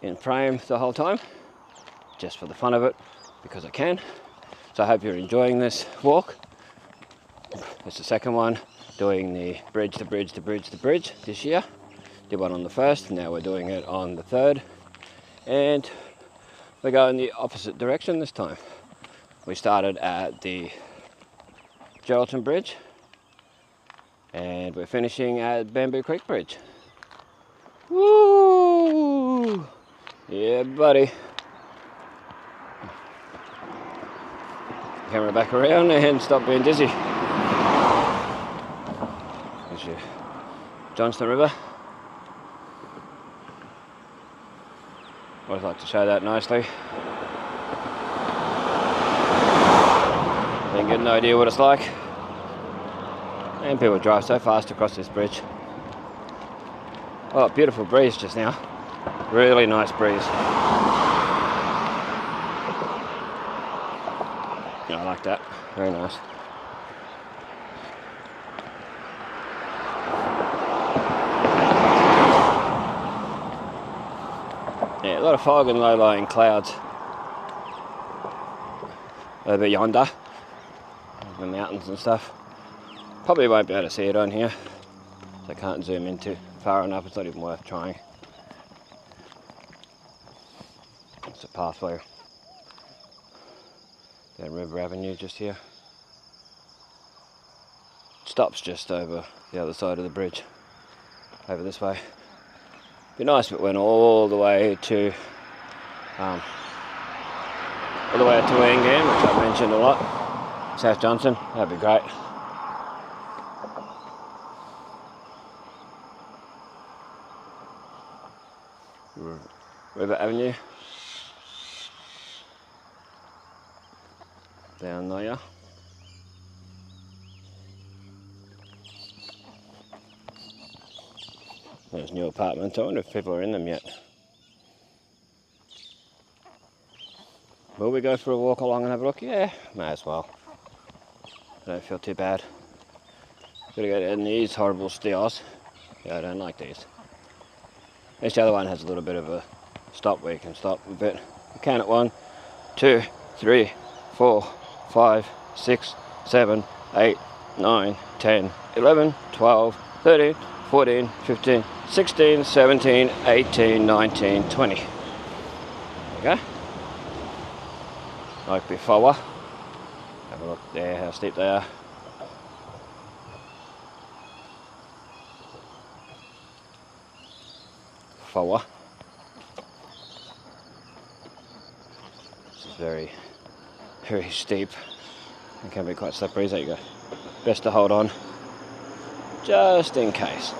Speaker 1: in frame the whole time, just for the fun of it, because I can. So I hope you're enjoying this walk. It's the second one, doing the bridge this year. Did one on the 1st, now we're doing it on the 3rd. And we're going the opposite direction this time. We started at the Geraldton Bridge, and we're finishing at Bamboo Creek Bridge. Woo! Yeah, buddy. Camera back around and stop being dizzy. There's your Johnston River. Always like to show that nicely. Then get an idea what it's like. And people drive so fast across this bridge. Oh, beautiful breeze just now. Really nice breeze. Yeah, I like that. Very nice. Yeah, a lot of fog and low-lying clouds over yonder, the mountains and stuff. Probably won't be able to see it on here, so I can't zoom into far enough. It's not even worth trying. It's a pathway down River Avenue just here. Stops just over the other side of the bridge, over this way. Be nice if it went all the way to Angam, which I mentioned a lot. South Johnson, that'd be great. River Avenue. Down there. There's new apartments. I wonder if people are in them yet. Will we go for a walk along and have a look? Yeah, may as well. I don't feel too bad. Gotta go in these horrible stairs. Yeah, I don't like these. This other one has a little bit of a stop where you can stop a bit. You can at 1, 2, 3, 4, 5, 6, 7, 8, 9, 10, 11, 12, 13, 14, 15, 16, 17, 18, 19, 20. There we go. Like before. Have a look there how steep they are. Forward. This is very, very steep. It can be quite slippery, so you go. Best to hold on, just in case.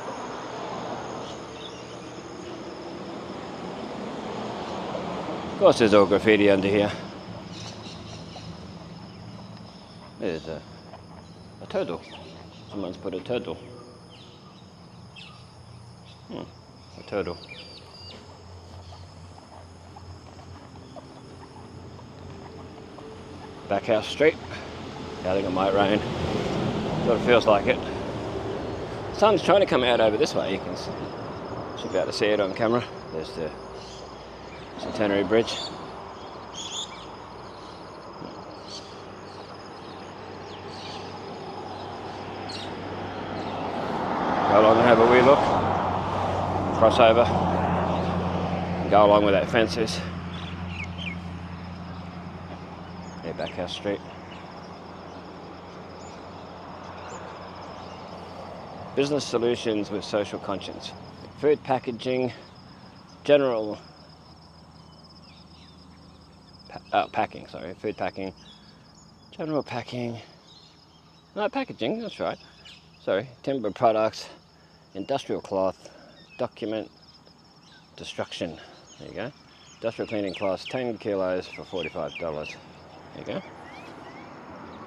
Speaker 1: Of course, there's all graffiti under here. There's a turtle. Someone's put a turtle. A turtle. Backhouse Street. Yeah, I think it might rain. Sort of feels like it. The sun's trying to come out over this way. You can see, should be able to see it on camera. There's the Centenary Bridge. Go along and have a wee look. Cross over. Go along where that fence is. Yeah, Backhouse Street. Business solutions with social conscience. Food packaging, general packing, sorry, food packing, general packing, no, packaging, that's right, sorry, timber products, industrial cloth, document destruction, there you go, industrial cleaning cloths, 10 kilos for $45, there you go,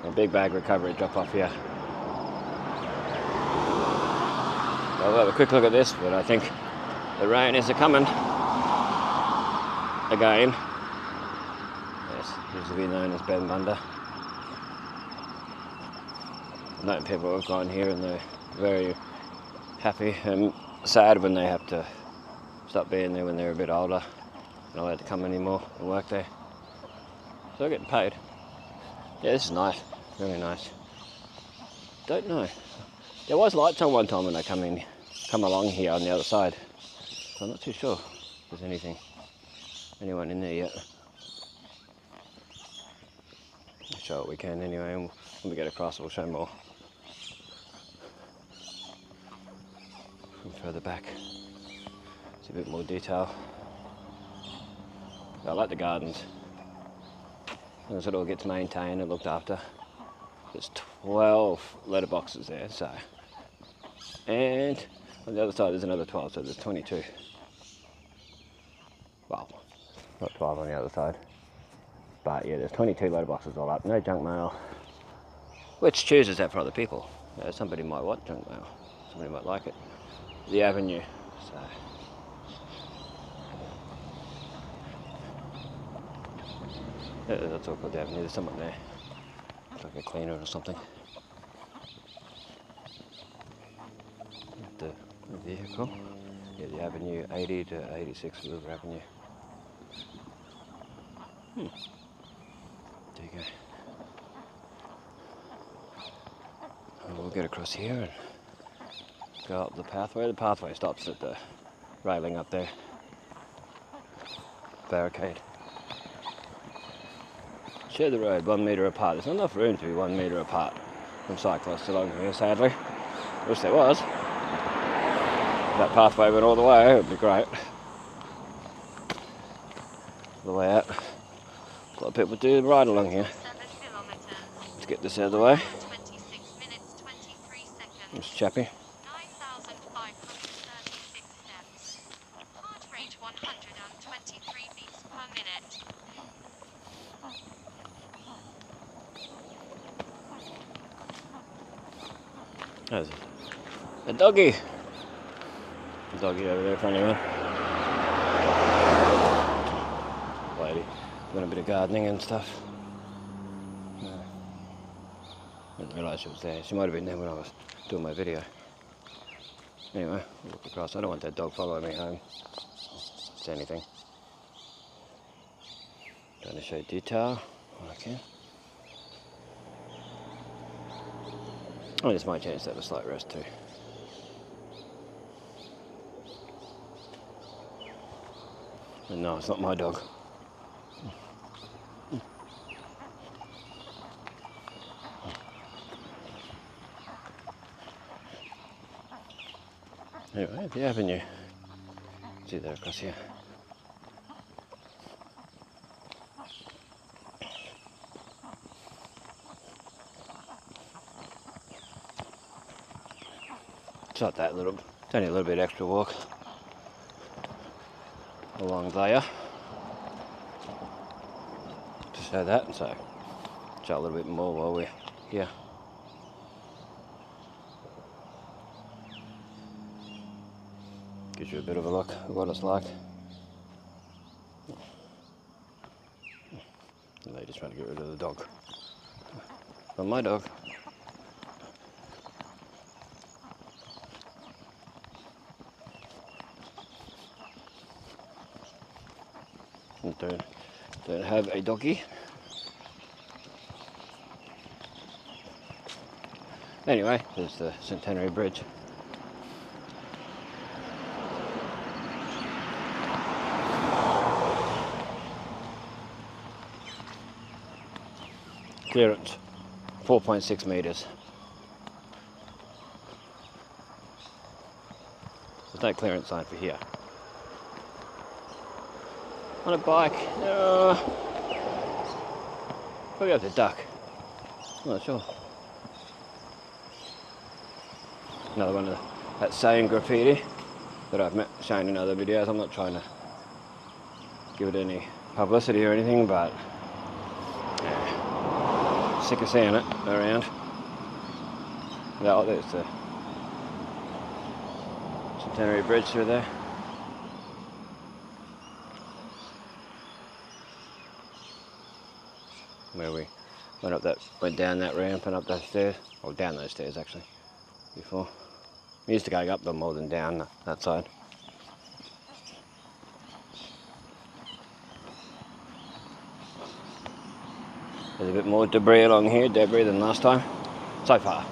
Speaker 1: a big bag recovery drop off here. I'll have a quick look at this, but I think the rain is a-coming again. Yes, used to be known as Ben Thunder. I've known people who have gone here and they're very happy and sad when they have to stop being there when they're a bit older. Not allowed to come anymore and work there. Still getting paid. Yeah, this is nice, really nice. Don't know. There was lights on one time when I come along here on the other side. So I'm not too sure if there's anyone in there yet. We'll show what we can anyway, and when we get across we'll show more. From further back, it's a bit more detail. I like the gardens. As it all gets maintained and looked after. There's 12 letterboxes there, so. And on the other side there's another 12, so there's 22. Well, not 12 on the other side. But yeah, there's 22 letterboxes all up, no junk mail. Which chooses that for other people. You know, somebody might want junk mail, somebody might like it. The Avenue, so. Yeah, that's all called the Avenue, there's someone there. Looks like a cleaner or something. The vehicle. Yeah, the Avenue 80 to 86 River Avenue. There you go. And we'll get across here and go up the pathway. The pathway stops at the railing up there. Barricade. Share the road 1 metre apart. There's not enough room to be 1 metre apart from cyclists along here, sadly. Wish there was. If that pathway went all the way, it would be great. All the way out. A lot of people do ride along here. Let's get this out of the way.
Speaker 2: 26 minutes, 23 seconds.
Speaker 1: This chappy.
Speaker 2: 9,536 steps. Heart rate 123 beats per minute.
Speaker 1: There's a doggy. A doggy over there in front of you. Lady. doing a bit of gardening and stuff. I didn't realise she was there. She might have been there when I was doing my video. Anyway, we'll look across. I don't want that dog following me home. It's anything. Trying to show detail when I can. Oh, this might change to have a slight rest too. But no, it's not my dog. Anyway, the avenue. See that across here. It's not that little, it's only a little bit extra walk along there to show that, and so show a little bit more while we're here. Gives you a bit of a look at what it's like. And they just trying to get rid of the dog. Not my dog. Don't have a doggy. Anyway, there's the Centenary Bridge. Clearance 4.6 metres. There's no clearance sign for here. On a bike, probably have to duck. I'm not sure. Another one of that same graffiti that I've shown in other videos. I'm not trying to give it any publicity or anything, but yeah, sick of seeing it around. Oh, there's the Centenary Bridge through there. Where we went down that ramp and up those stairs, or down those stairs actually, before. We used to go up them more than down that side. There's a bit more debris along here, than last time, so far.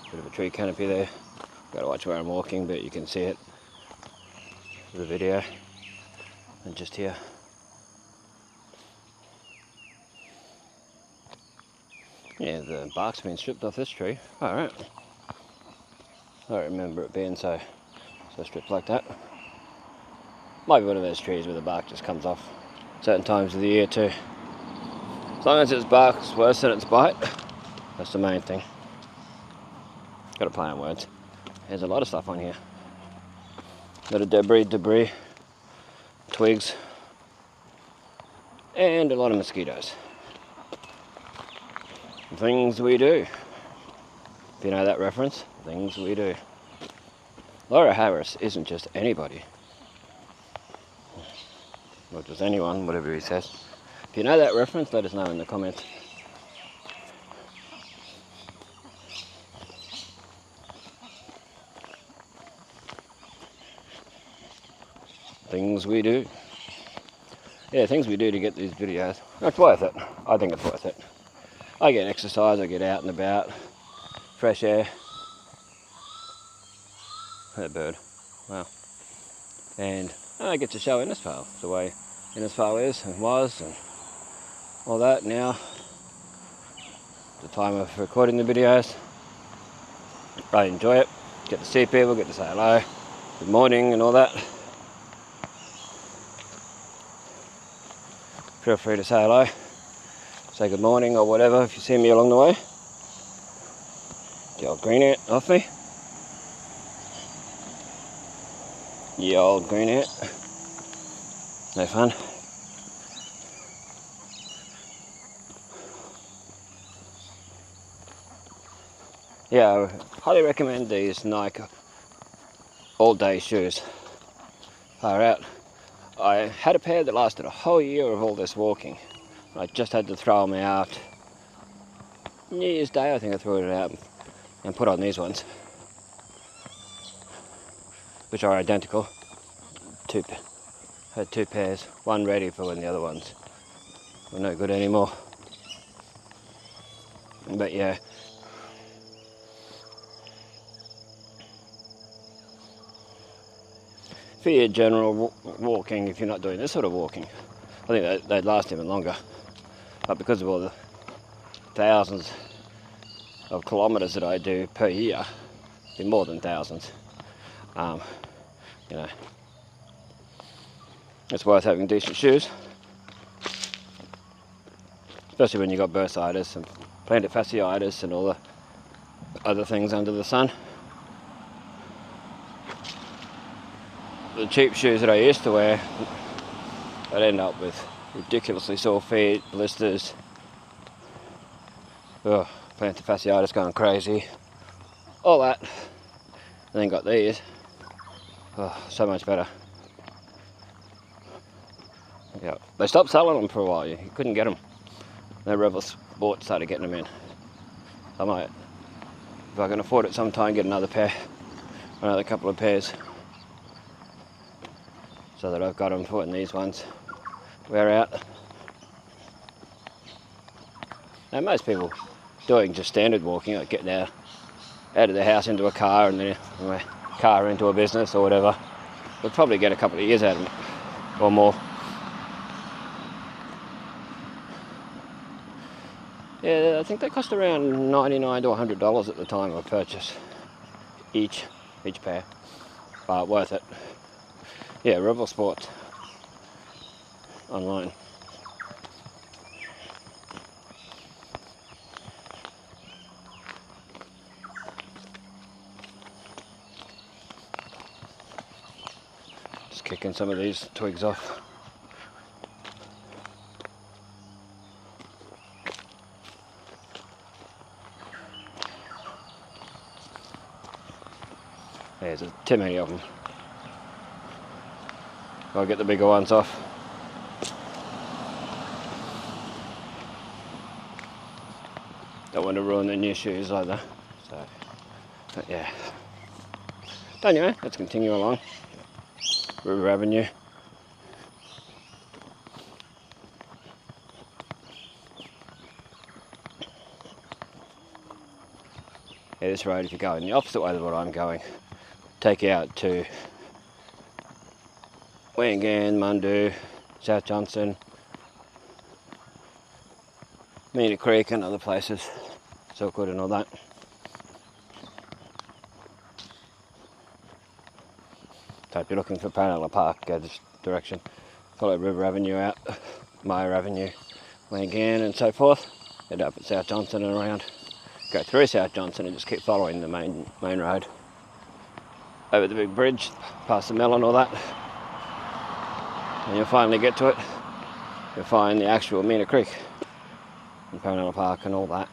Speaker 1: Bit of a tree canopy there. Gotta watch where I'm walking, but you can see it in the video. And just here. Yeah, the bark's been stripped off this tree. Alright. I don't remember it being so stripped like that. Might be one of those trees where the bark just comes off certain times of the year too. As long as its bark's worse than its bite, that's the main thing. Got to play on words. There's a lot of stuff on here. A lot of debris, twigs, and a lot of mosquitoes. Things we do. If you know that reference, things we do. Laura Harris isn't just anybody. Or just anyone, whatever he says. If you know that reference, let us know in the comments. Things we do. Yeah, things we do to get these videos. It's worth it. I think it's worth it. I get exercise, I get out and about, fresh air. That bird, wow. And I get to show Innisfail, the way Innisfail is and was and all that. Now, the time of recording the videos, I enjoy it. Get to see people, get to say hello, good morning and all that. Feel free to say hello. Say good morning or whatever if you see me along the way. Get old green ant off me. Yeah, old green ant. No fun. Yeah, I highly recommend these Nike all-day shoes. Far out. I had a pair that lasted a whole year of all this walking. I just had to throw them out. New Year's Day I think I threw it out and put on these ones, which are identical. Had two pairs, one ready for when the other ones were no good anymore. But yeah, for your general walking, if you're not doing this sort of walking, I think they'd last even longer. But because of all the thousands of kilometres that I do per year, be more than thousands, you know, it's worth having decent shoes, especially when you've got bursitis and plantar fasciitis and all the other things under the sun. The cheap shoes that I used to wear, I'd end up with ridiculously sore feet, blisters, plantar fasciitis going crazy, all that. And then got these, so much better. Yeah, they stopped selling them for a while. You couldn't get them. Then Rebel Sport started getting them in. I might, if I can afford it sometime, get another couple of pairs, so that I've got them for when these ones wear out. Now most people doing just standard walking, like getting out of the house into a car and then from a car into a business or whatever, would probably get a couple of years out of it or more. Yeah, I think they cost around $99 to $100 at the time of purchase, each pair, but worth it. Yeah, Rebel Sport online. Just kicking some of these twigs off. There's too many of them. I'll get the bigger ones off. Don't want to ruin the new shoes either. So, but yeah. But anyway, let's continue along. River Avenue. Yeah, this road, if you're going the opposite way of what I'm going, take you out to Wangan, Mundu, South Johnson, Meena Creek and other places, Silkwood and all that. So if you're looking for Parnella Park, go this direction. Follow River Avenue out, Meyer Avenue, Wangan and so forth. Head up at South Johnson and around. Go through South Johnson and just keep following the main road. Over the big bridge, past the mill and all that. And you'll finally get to it. You'll find the actual Meena Creek and Parnella Park and all that.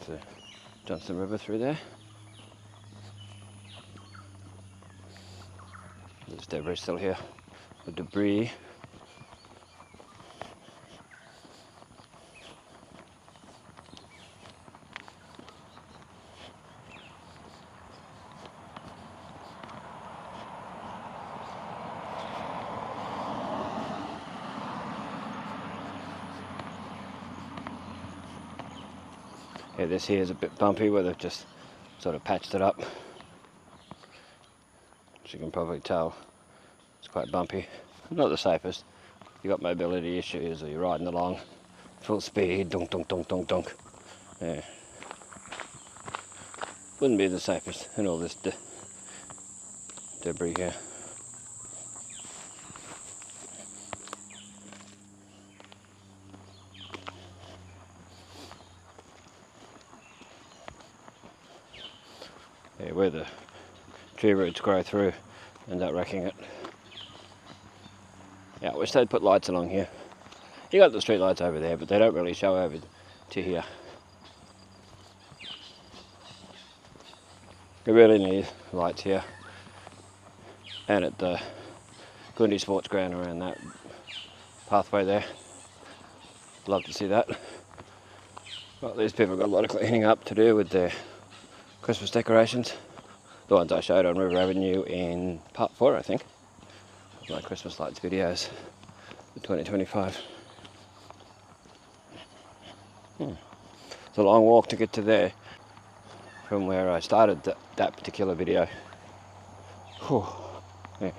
Speaker 1: So, Johnson River through there. There's debris still here. The debris. Yeah, this here is a bit bumpy where they've just sort of patched it up. As you can probably tell, it's quite bumpy. Not the safest. You've got mobility issues or you're riding along full speed, dunk, dunk, dunk, dunk, dunk. Yeah. Wouldn't be the safest in all this debris here. Yeah, where the tree roots grow through, end up wrecking it. Yeah, I wish they'd put lights along here. You got the street lights over there, but they don't really show over to here. We really need lights here and at the Gundy Sports Ground around that pathway there. Love to see that. Well, these people have got a lot of cleaning up to do with their Christmas decorations. The ones I showed on River Avenue in part 4, I think, of my Christmas lights videos for 2025. It's a long walk to get to there from where I started that particular video. Whew. Yeah.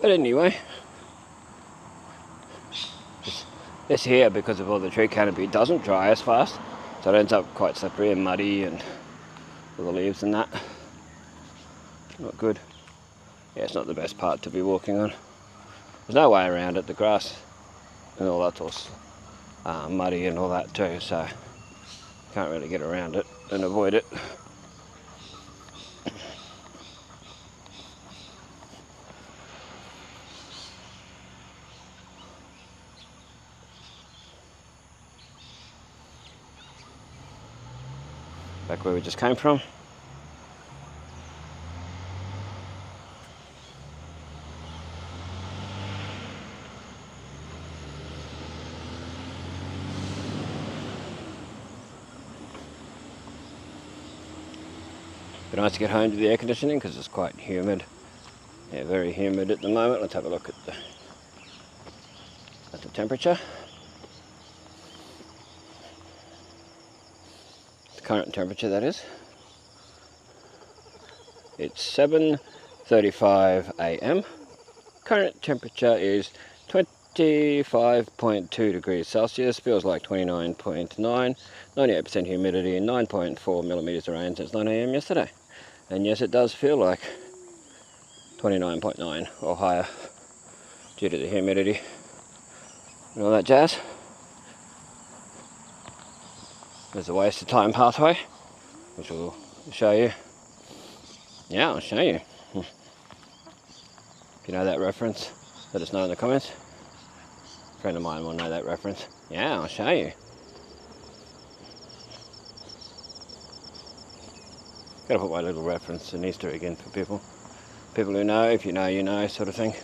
Speaker 1: But anyway, this here, because of all the tree canopy, doesn't dry as fast, so it ends up quite slippery and muddy and all the leaves and that. Not good. Yeah, it's not the best part to be walking on. There's no way around it. The grass and all that's all muddy and all that too, so can't really get around it and avoid it. Back where we just came from. Be nice to get home to the air conditioning because it's quite humid. Yeah, very humid at the moment. Let's have a look at the temperature. The current temperature, that is. It's 7:35 a.m. Current temperature is 25.2 degrees Celsius. Feels like 29.9. 98% humidity and 9.4 millimeters of rain since 9 a.m. yesterday. And yes, it does feel like 29.9 or higher due to the humidity and all that jazz. There's a waste of time pathway, which we'll show you. Yeah, I'll show you. If you know that reference, let us know in the comments. A friend of mine will know that reference. Yeah, I'll show you. Gotta put my little reference and Easter egg in for people. People who know, if you know, you know, sort of thing.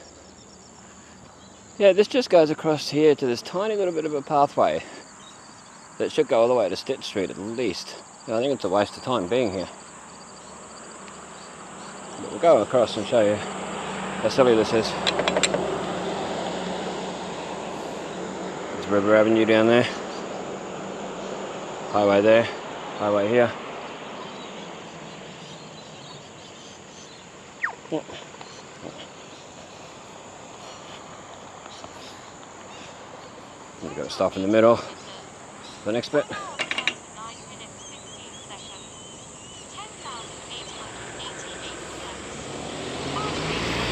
Speaker 1: Yeah, this just goes across here to this tiny little bit of a pathway that should go all the way to Stitch Street at least. I think it's a waste of time being here. But we'll go across and show you how silly this is. There's River Avenue down there. Highway there. Highway here. You've got to stop in the middle. The next bit.
Speaker 2: 9 minutes 15 seconds. 10,888 steps.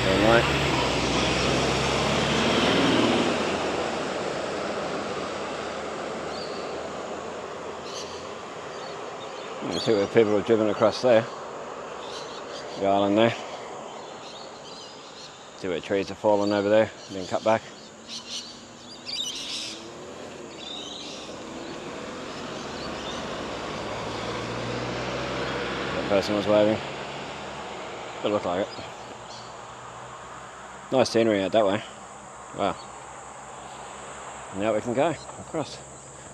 Speaker 1: Turn right. You can see where people have driven across there. The island there. See where trees have fallen over there, been cut back. That person was waving. It looked like it. Nice scenery out that way. Wow. Now we can go across.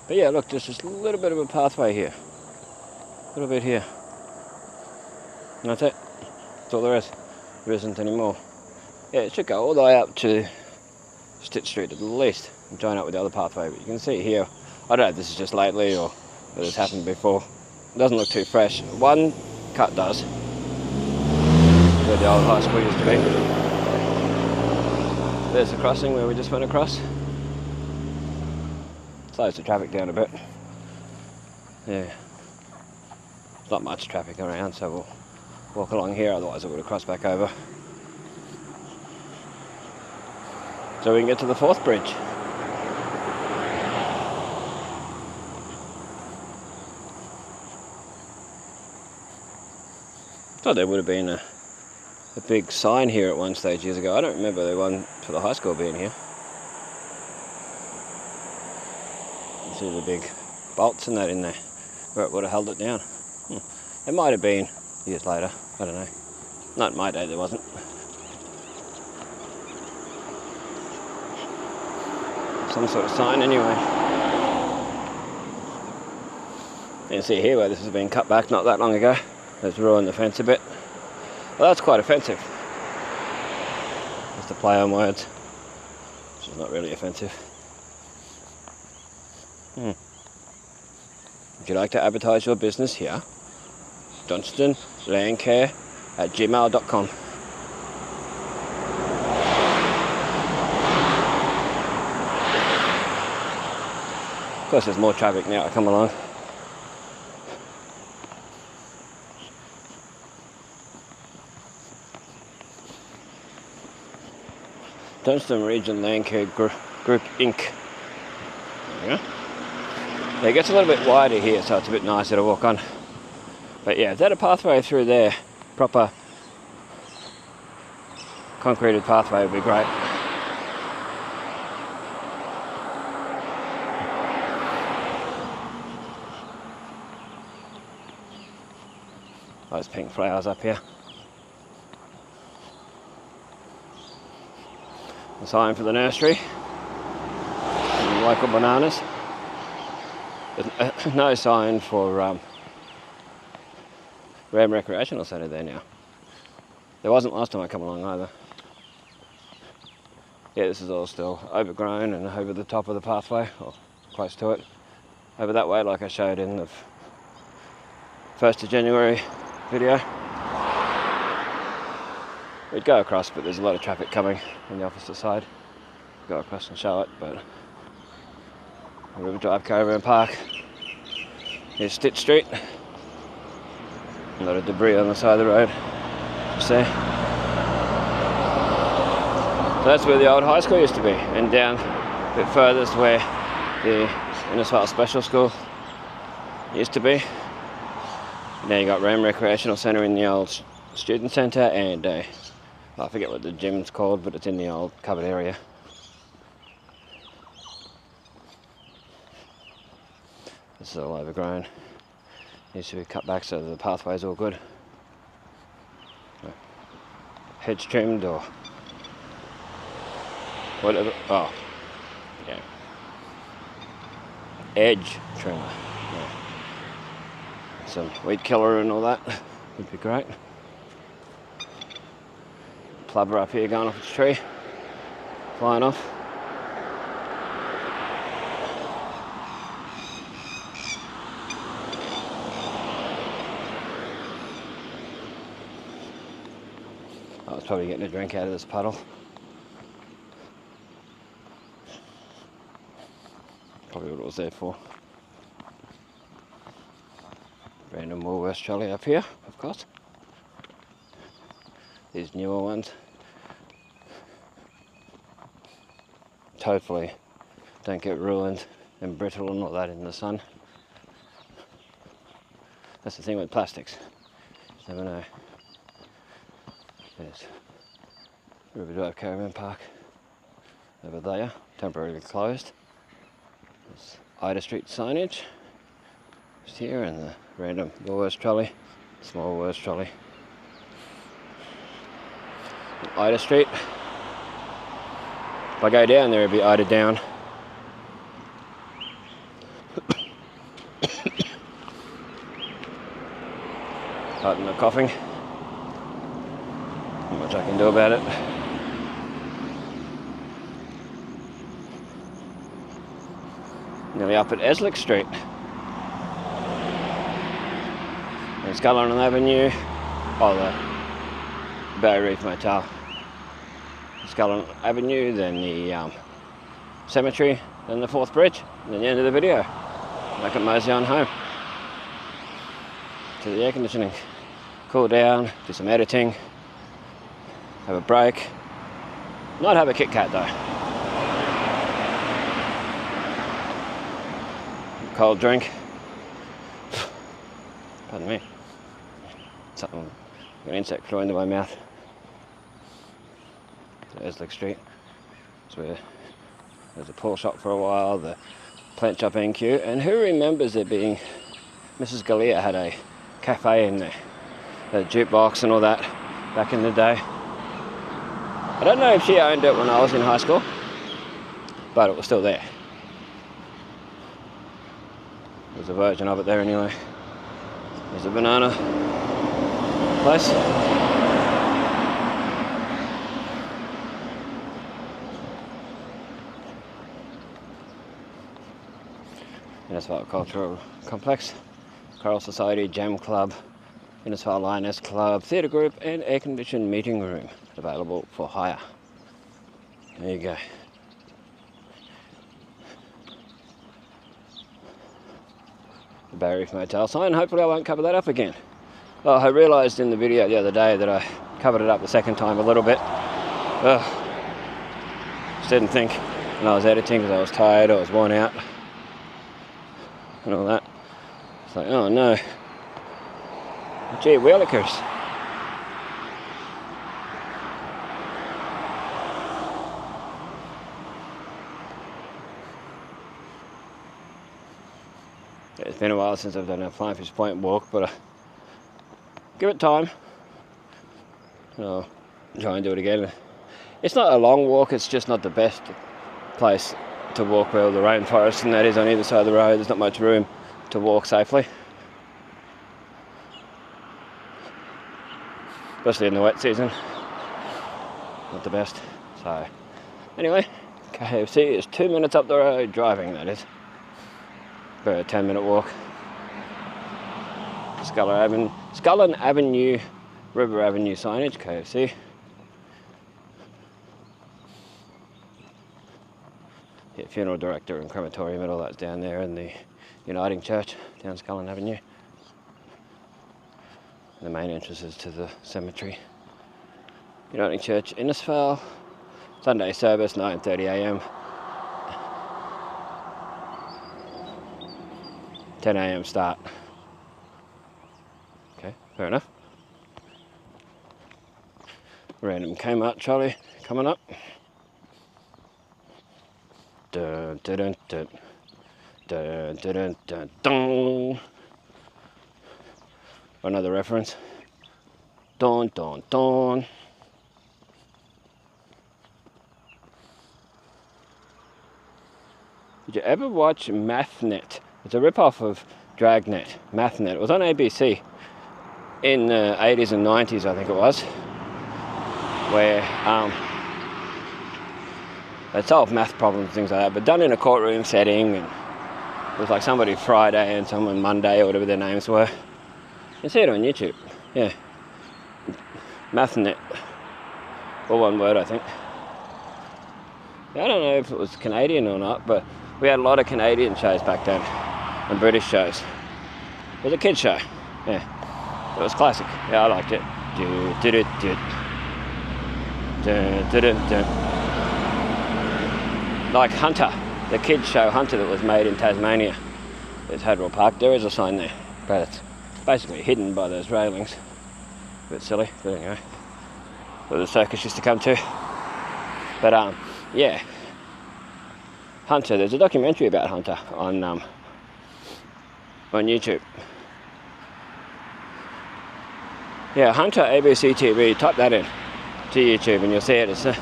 Speaker 1: But yeah, look, there's just a little bit of a pathway here. A little bit here. And that's it. That's all there is. There isn't any more. Yeah, it should go all the way up to Stitch Street at least and join up with the other pathway. But you can see here, I don't know if this is just lately or whether it's happened before. It doesn't look too fresh. One cut does, where the old high school used to be. There's the crossing where we just went across. Slows the traffic down a bit. Yeah. Not much traffic around, so we'll walk along here, otherwise I would have crossed back over. So we can get to the 4th bridge. Thought there would have been a big sign here at one stage years ago. I don't remember the one for the high school being here. You see the big bolts and that in there, where it would have held it down. It might have been years later, I don't know. Not in my day, there wasn't. Some sort of sign anyway. You can see here where this has been cut back not that long ago. It's ruined the fence a bit. Well, that's quite offensive. Just a play on words, which is not really offensive. Would you like to advertise your business here? johnstonlandcare@gmail.com. Of course, there's more traffic now to come along. Johnston Region Land Care Group Inc. There we go. Yeah, it gets a little bit wider here, so it's a bit nicer to walk on. But yeah, if they had a pathway through there, proper concreted pathway would be great. Those pink flowers up here. A sign for the nursery. And local bananas. There's no sign for Reborn Recreational Centre there now. There wasn't last time I come along either. Yeah, this is all still overgrown and over the top of the pathway, or close to it. Over that way, like I showed in the 1st of January video. We'd go across, but there's a lot of traffic coming on the opposite side. Go across and show it, but River Drive Caravan Park. Here's Stitch Street. A lot of debris on the side of the road. You see? So that's where the old high school used to be, and down a bit further is where the Innisfail Special School used to be. Now you got Reborn Recreational Centre in the old student centre, and I forget what the gym's called, but it's in the old covered area. This is all overgrown. Needs to be cut back so the pathway's all good. Hedge trimmed or whatever. Oh, yeah. Edge trimmer. Yeah. Some weed killer and all that would be great. Plover up here going off its tree, flying off. I was probably getting a drink out of this puddle. Probably what it was there for. Random Woolworths trolley up here, of course. These newer ones. Hopefully don't get ruined and brittle and all that in the sun. That's the thing with plastics. You never know. There's River Drive Caravan Park over there, temporarily closed. There's Ida Street signage just here, and the random Woolworths trolley, small Woolworths trolley. Ida Street. If I go down there, it'd be Ida down. Pardon the coughing. Not much I can do about it. Nearly up at Eslick Street. And Scullin Avenue. Oh, the Barrier Reef Motel. Scullin Avenue, then the cemetery, then the 4th bridge, and then the end of the video. Back at mosey on home. To the air conditioning. Cool down, do some editing, have a break. Might have a Kit Kat though. Cold drink. Pardon me. Something An insect flew into my mouth. There's Lick Street. It's where there's a pawn shop for a while, the plant shop NQ, and who remembers there being, Mrs. Galea had a cafe in there, a jukebox and all that back in the day. I don't know if she owned it when I was in high school, but it was still there. There's a version of it there anyway. There's a banana place. Innisfail Cultural Complex, Choral Society, Jam Club, Innisfail Lioness Club, Theatre Group and air-conditioned meeting room available for hire. There you go. The Barrier Reef Motel sign. Hopefully I won't cover that up again. Oh, I realised in the video the other day that I covered it up the second time a little bit. Just didn't think when I was editing because I was tired, I was worn out and all that. It's like, oh no. Gee willikers. It's been a while since I've done a Flying Fish Point walk, but give it time. I'll try and do it again. It's not a long walk, it's just not the best place to walk where all the rainforest and that is on either side of the road. There's not much room to walk safely, especially in the wet season. Not the best. So anyway, KFC is 2 minutes up the road, driving that is. For a 10-minute walk. Scullin Avenue, River Avenue signage, KFC. Yeah, funeral director and crematorium and all that's down there, and the Uniting Church down Scullin Avenue. The main entrance is to the cemetery. Uniting Church, Innisfail. Sunday service, 9:30 a.m. 10 a.m. start. Okay, fair enough. Random Kmart trolley coming up. Dun, dun, dun, dun. Dun, dun, dun, dun, dun. Another reference. Dun, dun, dun. Did you ever watch MathNet? It's a rip-off of Dragnet, MathNet. It was on ABC in the 80s and 90s, I think it was, where they solved math problems and things like that, but done in a courtroom setting, and it was like somebody Friday and someone Monday or whatever their names were. You can see it on YouTube, yeah. MathNet, all one word, I think. I don't know if it was Canadian or not, but we had a lot of Canadian shows back then. And British shows. It was a kid's show. Yeah. It was classic. Yeah, I liked it. Like Hunter, the kids show Hunter that was made in Tasmania. There's Hadwell Park. There is a sign there, but it's basically hidden by those railings. A bit silly, but anyway. Where the circus used to come to. But yeah. Hunter, there's a documentary about Hunter on YouTube. Yeah, Hunter ABC TV, type that in to YouTube and you'll see it. It's a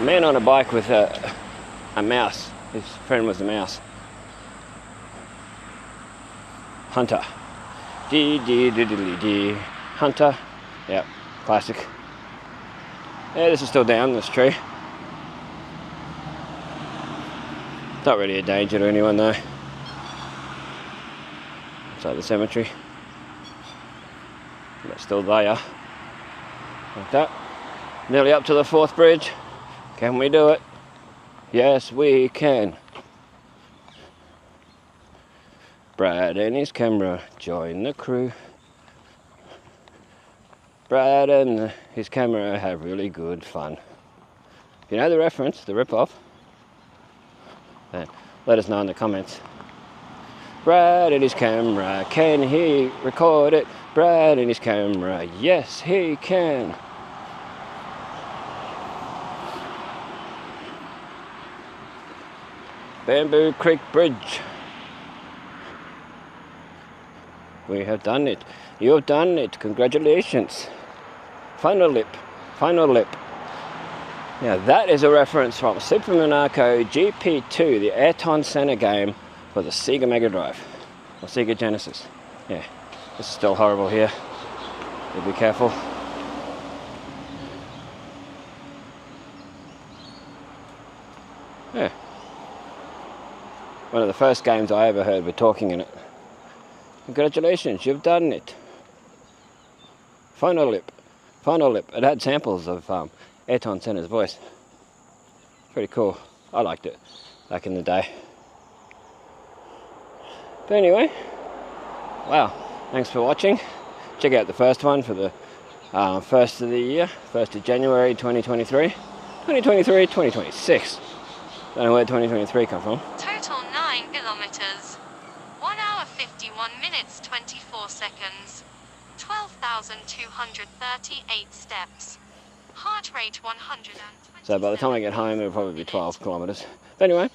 Speaker 1: man on a bike with a mouse. His friend was a mouse. Hunter. Hunter. Yep, classic. Yeah, this is still down, this tree. It's not really a danger to anyone though. It's like the cemetery. But still there. Like that. Nearly up to the 4th bridge. Can we do it? Yes, we can. Brad and his camera join the crew. Brad and his camera have really good fun. If you know the reference, the rip-off, then let us know in the comments. Brad and his camera, can he record it? Brad and his camera, yes he can. Bamboo Creek Bridge. We have done it. You've done it. Congratulations. Final lip. Final lip. Now that is a reference from Super Monaco GP2, the Ayrton Senna game for the Sega Mega Drive. Or Sega Genesis. Yeah. This is still horrible here. So be careful. Yeah. One of the first games I ever heard with talking in it. Congratulations, you've done it. Final lip. Final lip. It had samples of Ayrton Senna's voice. Pretty cool. I liked it back in the day. But anyway, wow. Thanks for watching. Check out the first one for the first of the year, 1st of January 2023. 2023, 2026. Don't know where 2023 come from.
Speaker 2: Total 9 kilometers. 1 hour 51 minutes 24 seconds. 12,238 steps. Heart rate 100.
Speaker 1: So by the time I get home, it'll probably be 12 kilometres. But anyway,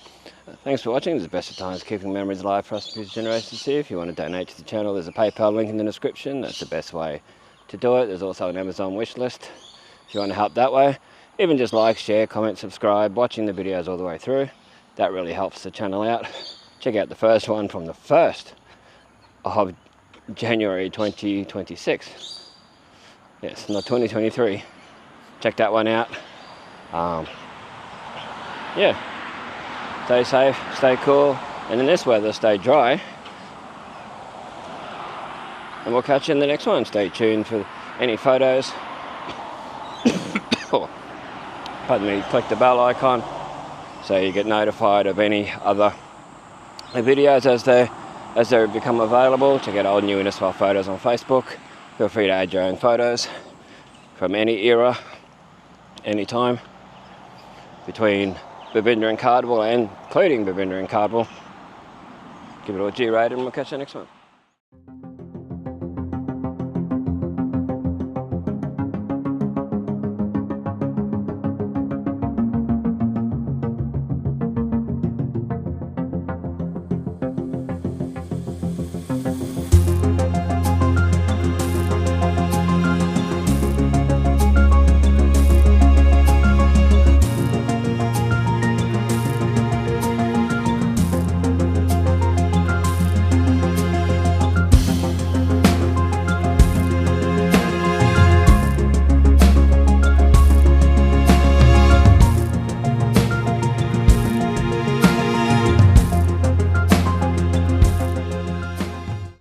Speaker 1: thanks for watching. This is Best of Times, keeping memories alive for us future generations to see. If you want to donate to the channel, there's a PayPal link in the description. That's the best way to do it. There's also an Amazon wish list if you want to help that way. Even just like, share, comment, subscribe, watching the videos all the way through. That really helps the channel out. Check out the first one from the 1st of January 2026. Yes, not 2023. Check that one out. Yeah, stay safe, stay cool, and in this weather, stay dry. And we'll catch you in the next one. Stay tuned for any photos. Oh, pardon me, click the bell icon so you get notified of any other videos as they become available. Check out old new Innisfail photos on Facebook. Feel free to add your own photos from any era, any time, between Babinda and Cardwell, and including Babinda and Cardwell. Give it a G rated and we'll catch you next one.